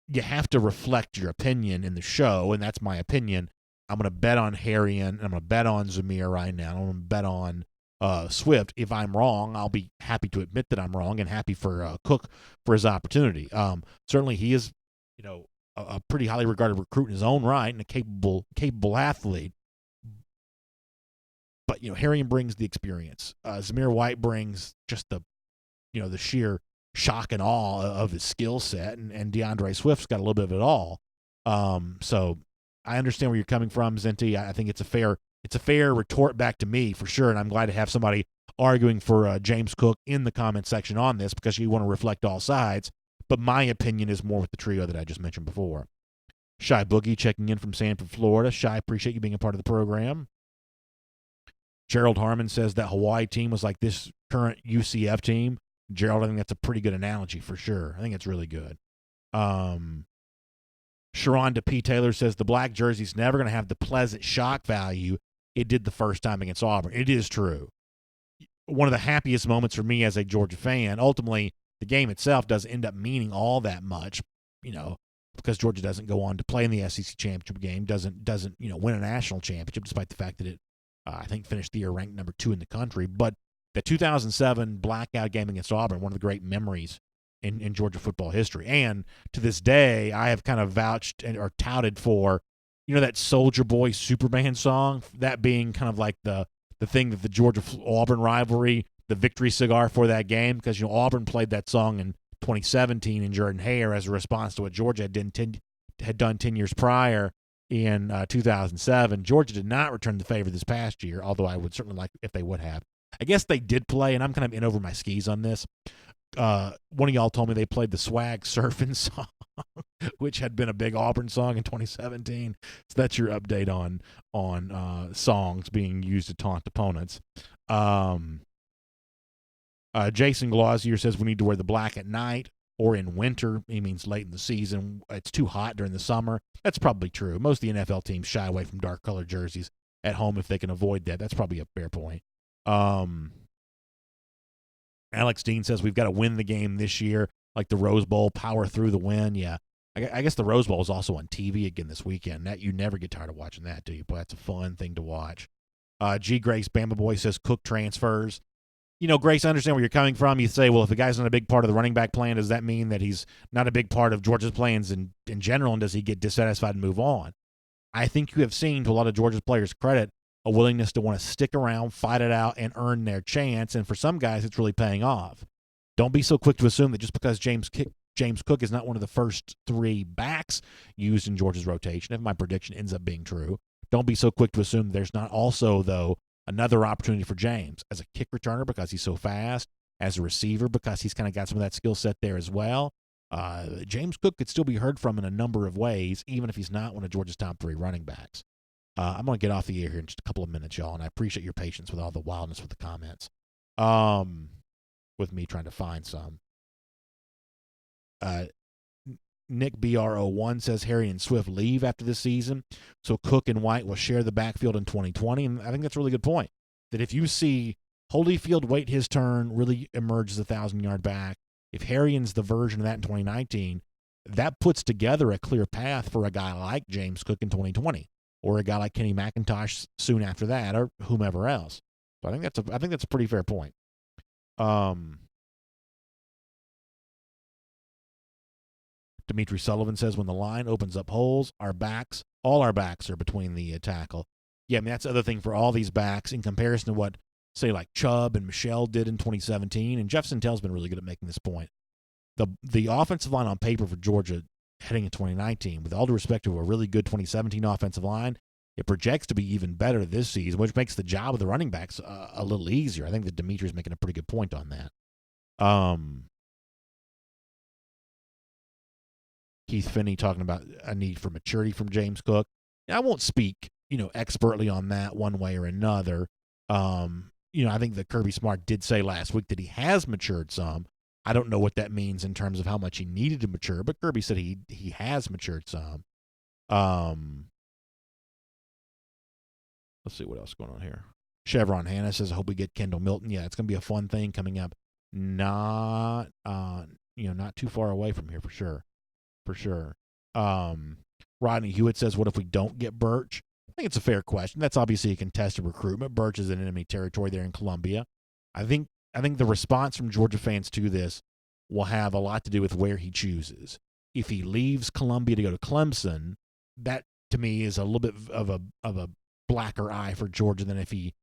you have to reflect your opinion in the show, and that's my opinion. I'm going to bet on Harry, and I'm going to bet on Zamir right now. I'm going to bet on Swift. If I'm wrong, I'll be happy to admit that I'm wrong and happy for Cook for his opportunity. Certainly he is, a pretty highly regarded recruit in his own right and a capable athlete. But, Harry brings the experience. Zamir White brings just the sheer shock and awe of his skill set, and DeAndre Swift's got a little bit of it all. So I understand where you're coming from, Zenti. I think it's a fair retort back to me for sure, and I'm glad to have somebody arguing for James Cook in the comment section on this because you want to reflect all sides. But my opinion is more with the trio that I just mentioned before. Shy Boogie checking in from Sanford, Florida. Shy, appreciate you being a part of the program. Gerald Harmon says that Hawaii team was like this current UCF team. Gerald, I think that's a pretty good analogy for sure. I think it's really good. Sharonda P. Taylor says the black jersey's never going to have the pleasant shock value it did the first time against Auburn. It is true. one of the happiest moments for me as a Georgia fan. Ultimately, the game itself doesn't end up meaning all that much, because Georgia doesn't go on to play in the SEC championship game, doesn't win a national championship, despite the fact that it, I think, finished the year ranked number 2 in the country. But the 2007 blackout game against Auburn, one of the great memories in Georgia football history. And to this day, I have kind of vouched or touted for, that Soulja Boy Superman song, that being kind of like the thing that the Georgia-Auburn rivalry, the victory cigar for that game, because, Auburn played that song in 2017 in Jordan-Hare as a response to what Georgia had done 10 years prior in 2007. Georgia did not return the favor this past year, although I would certainly like if they would have. I guess they did play, and I'm kind of in over my skis on this. One of y'all told me they played the Swag Surfing song, which had been a big Auburn song in 2017. So that's your update on songs being used to taunt opponents. Jason Glossier says we need to wear the black at night or in winter. He means late in the season. It's too hot during the summer. That's probably true. Most of the NFL teams shy away from dark-colored jerseys at home if they can avoid that. That's probably a fair point. Alex Dean says we've got to win the game this year, like the Rose Bowl, power through the win. Yeah, I guess the Rose Bowl is also on TV again this weekend. That you never get tired of watching that, do you? Boy, that's a fun thing to watch. G. Grace Bama Boy says Cook transfers. Grace, I understand where you're coming from. You say, well, if a guy's not a big part of the running back plan, does that mean that he's not a big part of Georgia's plans in general, and does he get dissatisfied and move on? I think you have seen, to a lot of Georgia's players' credit, a willingness to want to stick around, fight it out, and earn their chance. And for some guys, it's really paying off. Don't be so quick to assume that just because James Cook is not one of the first 3 backs used in Georgia's rotation, if my prediction ends up being true, don't be so quick to assume there's not also, though, another opportunity for James as a kick returner because he's so fast, as a receiver because he's kind of got some of that skill set there as well. James Cook could still be heard from in a number of ways, even if he's not one of Georgia's top 3 running backs. I'm going to get off the air here in just a couple of minutes, y'all, and I appreciate your patience with all the wildness with the comments. With me trying to find some. Nick BR01 says Harry and Swift leave after this season, so Cook and White will share the backfield in 2020, and I think that's a really good point. That if you see Holyfield wait his turn, really emerge as a 1,000-yard back, if Harrian's the version of that in 2019, that puts together a clear path for a guy like James Cook in 2020. Or a guy like Kenny McIntosh soon after that, or whomever else. So I think that's a pretty fair point. Dimitri Sullivan says when the line opens up holes, all our backs are between the tackle. Yeah, I mean that's the other thing for all these backs in comparison to what, say, like Chubb and Michelle did in 2017. And Jeff Sentell's been really good at making this point. The offensive line on paper for Georgia heading in 2019, with all due respect to a really good 2017 offensive line, it projects to be even better this season, which makes the job of the running backs a little easier. I think that Dimitri's making a pretty good point on that. Keith Finney talking about a need for maturity from James Cook. I won't speak, expertly on that one way or another. I think that Kirby Smart did say last week that he has matured some. I don't know what that means in terms of how much he needed to mature, but Kirby said he has matured some. Let's see what else is going on here. Chevron Hannah says, I hope we get Kendall Milton. Yeah, it's going to be a fun thing coming up. Not too far away from here for sure. For sure. Rodney Hewitt says, what if we don't get Birch? I think it's a fair question. That's obviously a contested recruitment. Birch is in enemy territory there in Columbia. I think the response from Georgia fans to this will have a lot to do with where he chooses. If he leaves Columbia to go to Clemson, that to me is a little bit of a blacker eye for Georgia than if he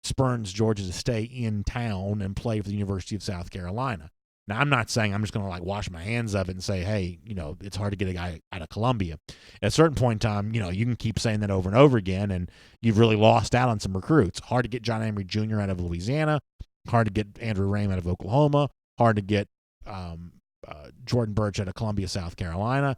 spurns Georgia to stay in town and play for the University of South Carolina. Now, I'm not saying I'm just going to wash my hands of it and say, hey, it's hard to get a guy out of Columbia. At a certain point in time, you can keep saying that over and over again, and you've really lost out on some recruits. Hard to get John Emery Jr. out of Louisiana. Hard to get Andrew Rame out of Oklahoma. Hard to get Jordan Birch out of Columbia, South Carolina.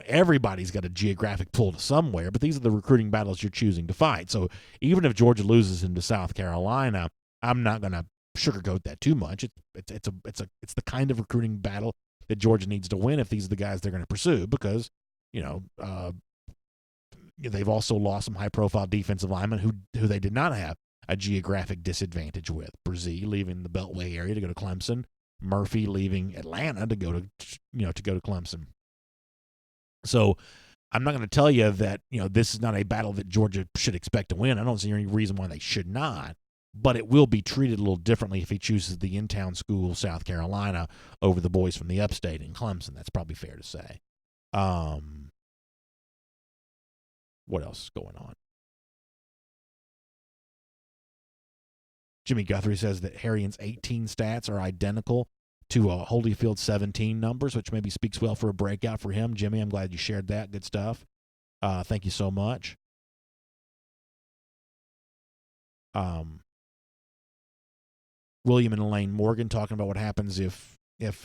Everybody's got a geographic pull to somewhere, but these are the recruiting battles you're choosing to fight. So even if Georgia loses him to South Carolina, I'm not going to sugarcoat that too much. It's the kind of recruiting battle that Georgia needs to win if these are the guys they're going to pursue, because they've also lost some high-profile defensive linemen who they did not have a geographic disadvantage with. Brzee leaving the Beltway area to go to Clemson. Murphy leaving Atlanta to go to Clemson. So I'm not going to tell you that this is not a battle that Georgia should expect to win. I don't see any reason why they should not. But it will be treated a little differently if he chooses the in-town school, South Carolina, over the boys from the upstate in Clemson. That's probably fair to say. What else is going on? Jimmy Guthrie says that Harrian's 18 stats are identical to Holyfield's 17 numbers, which maybe speaks well for a breakout for him. Jimmy, I'm glad you shared that. Good stuff. Thank you so much. William and Elaine Morgan talking about what happens if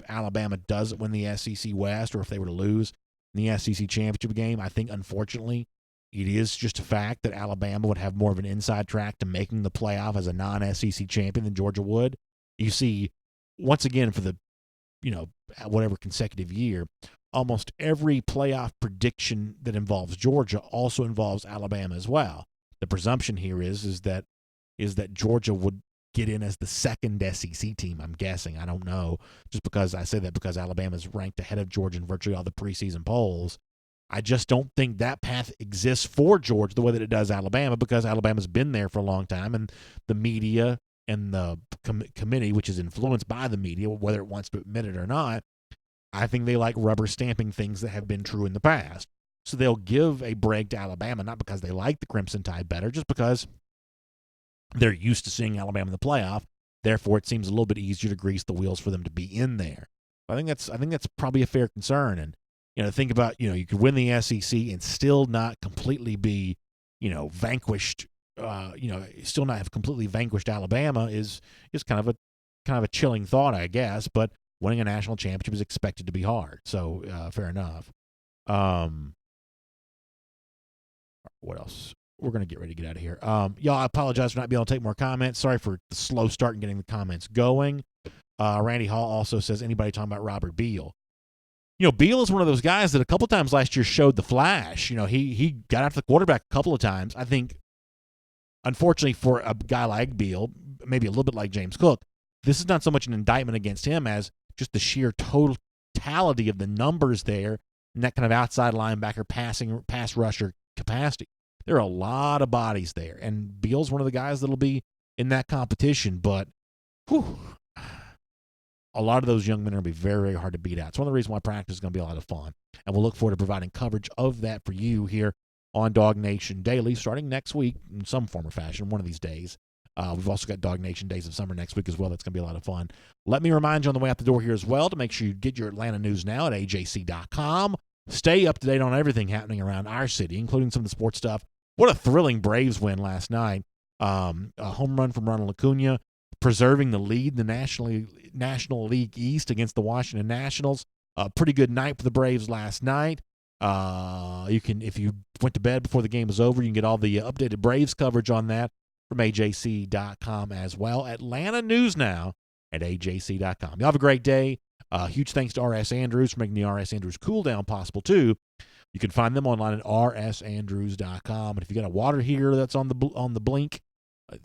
Alabama doesn't win the SEC West, or if they were to lose in the SEC championship game. I think, unfortunately, it is just a fact that Alabama would have more of an inside track to making the playoff as a non-SEC champion than Georgia would. You see, once again, for the, whatever consecutive year, almost every playoff prediction that involves Georgia also involves Alabama as well. The presumption here is that Georgia would get in as the second SEC team, I'm guessing. I don't know. Just because I say that because Alabama's ranked ahead of Georgia in virtually all the preseason polls. I just don't think that path exists for Georgia the way that it does Alabama, because Alabama's been there for a long time, and the media and the committee, which is influenced by the media, whether it wants to admit it or not, I think they like rubber stamping things that have been true in the past. So they'll give a break to Alabama, not because they like the Crimson Tide better, just because they're used to seeing Alabama in the playoff. Therefore, it seems a little bit easier to grease the wheels for them to be in there. I think that's probably a fair concern. And think about you could win the SEC and still not completely be vanquished. Still not have completely vanquished Alabama is kind of a chilling thought, I guess. But winning a national championship is expected to be hard. So fair enough. What else? We're going to get ready to get out of here. Y'all, I apologize for not being able to take more comments. Sorry for the slow start in getting the comments going. Randy Hall also says, anybody talking about Robert Beal? Beal is one of those guys that a couple times last year showed the flash. He got after the quarterback a couple of times. I think, unfortunately for a guy like Beal, maybe a little bit like James Cook, this is not so much an indictment against him as just the sheer totality of the numbers there and that kind of outside linebacker pass rusher capacity. There are a lot of bodies there, and Beal's one of the guys that'll be in that competition, but a lot of those young men are going to be very, very hard to beat out. It's one of the reasons why practice is going to be a lot of fun, and we'll look forward to providing coverage of that for you here on DawgNation Daily starting next week in some form or fashion, one of these days. We've also got DawgNation Days of Summer next week as well. That's going to be a lot of fun. Let me remind you on the way out the door here as well to make sure you get your Atlanta news now at ajc.com. Stay up to date on everything happening around our city, including some of the sports stuff. What a thrilling Braves win last night. A home run from Ronald Acuna, preserving the lead in the National League East against the Washington Nationals. A pretty good night for the Braves last night. If you went to bed before the game was over, you can get all the updated Braves coverage on that from ajc.com as well. Atlanta news now at ajc.com. Y'all have a great day. Huge thanks to R.S. Andrews for making the R.S. Andrews cool down possible, too. You can find them online at rsandrews.com. And if you got a water heater that's on the blink,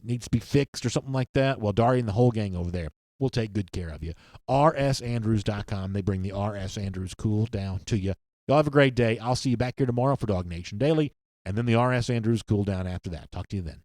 needs to be fixed or something like that, well, Dari and the whole gang over there will take good care of you. rsandrews.com. They bring the R.S. Andrews cool down to you. Y'all have a great day. I'll see you back here tomorrow for DawgNation Daily, and then the R.S. Andrews cool down after that. Talk to you then.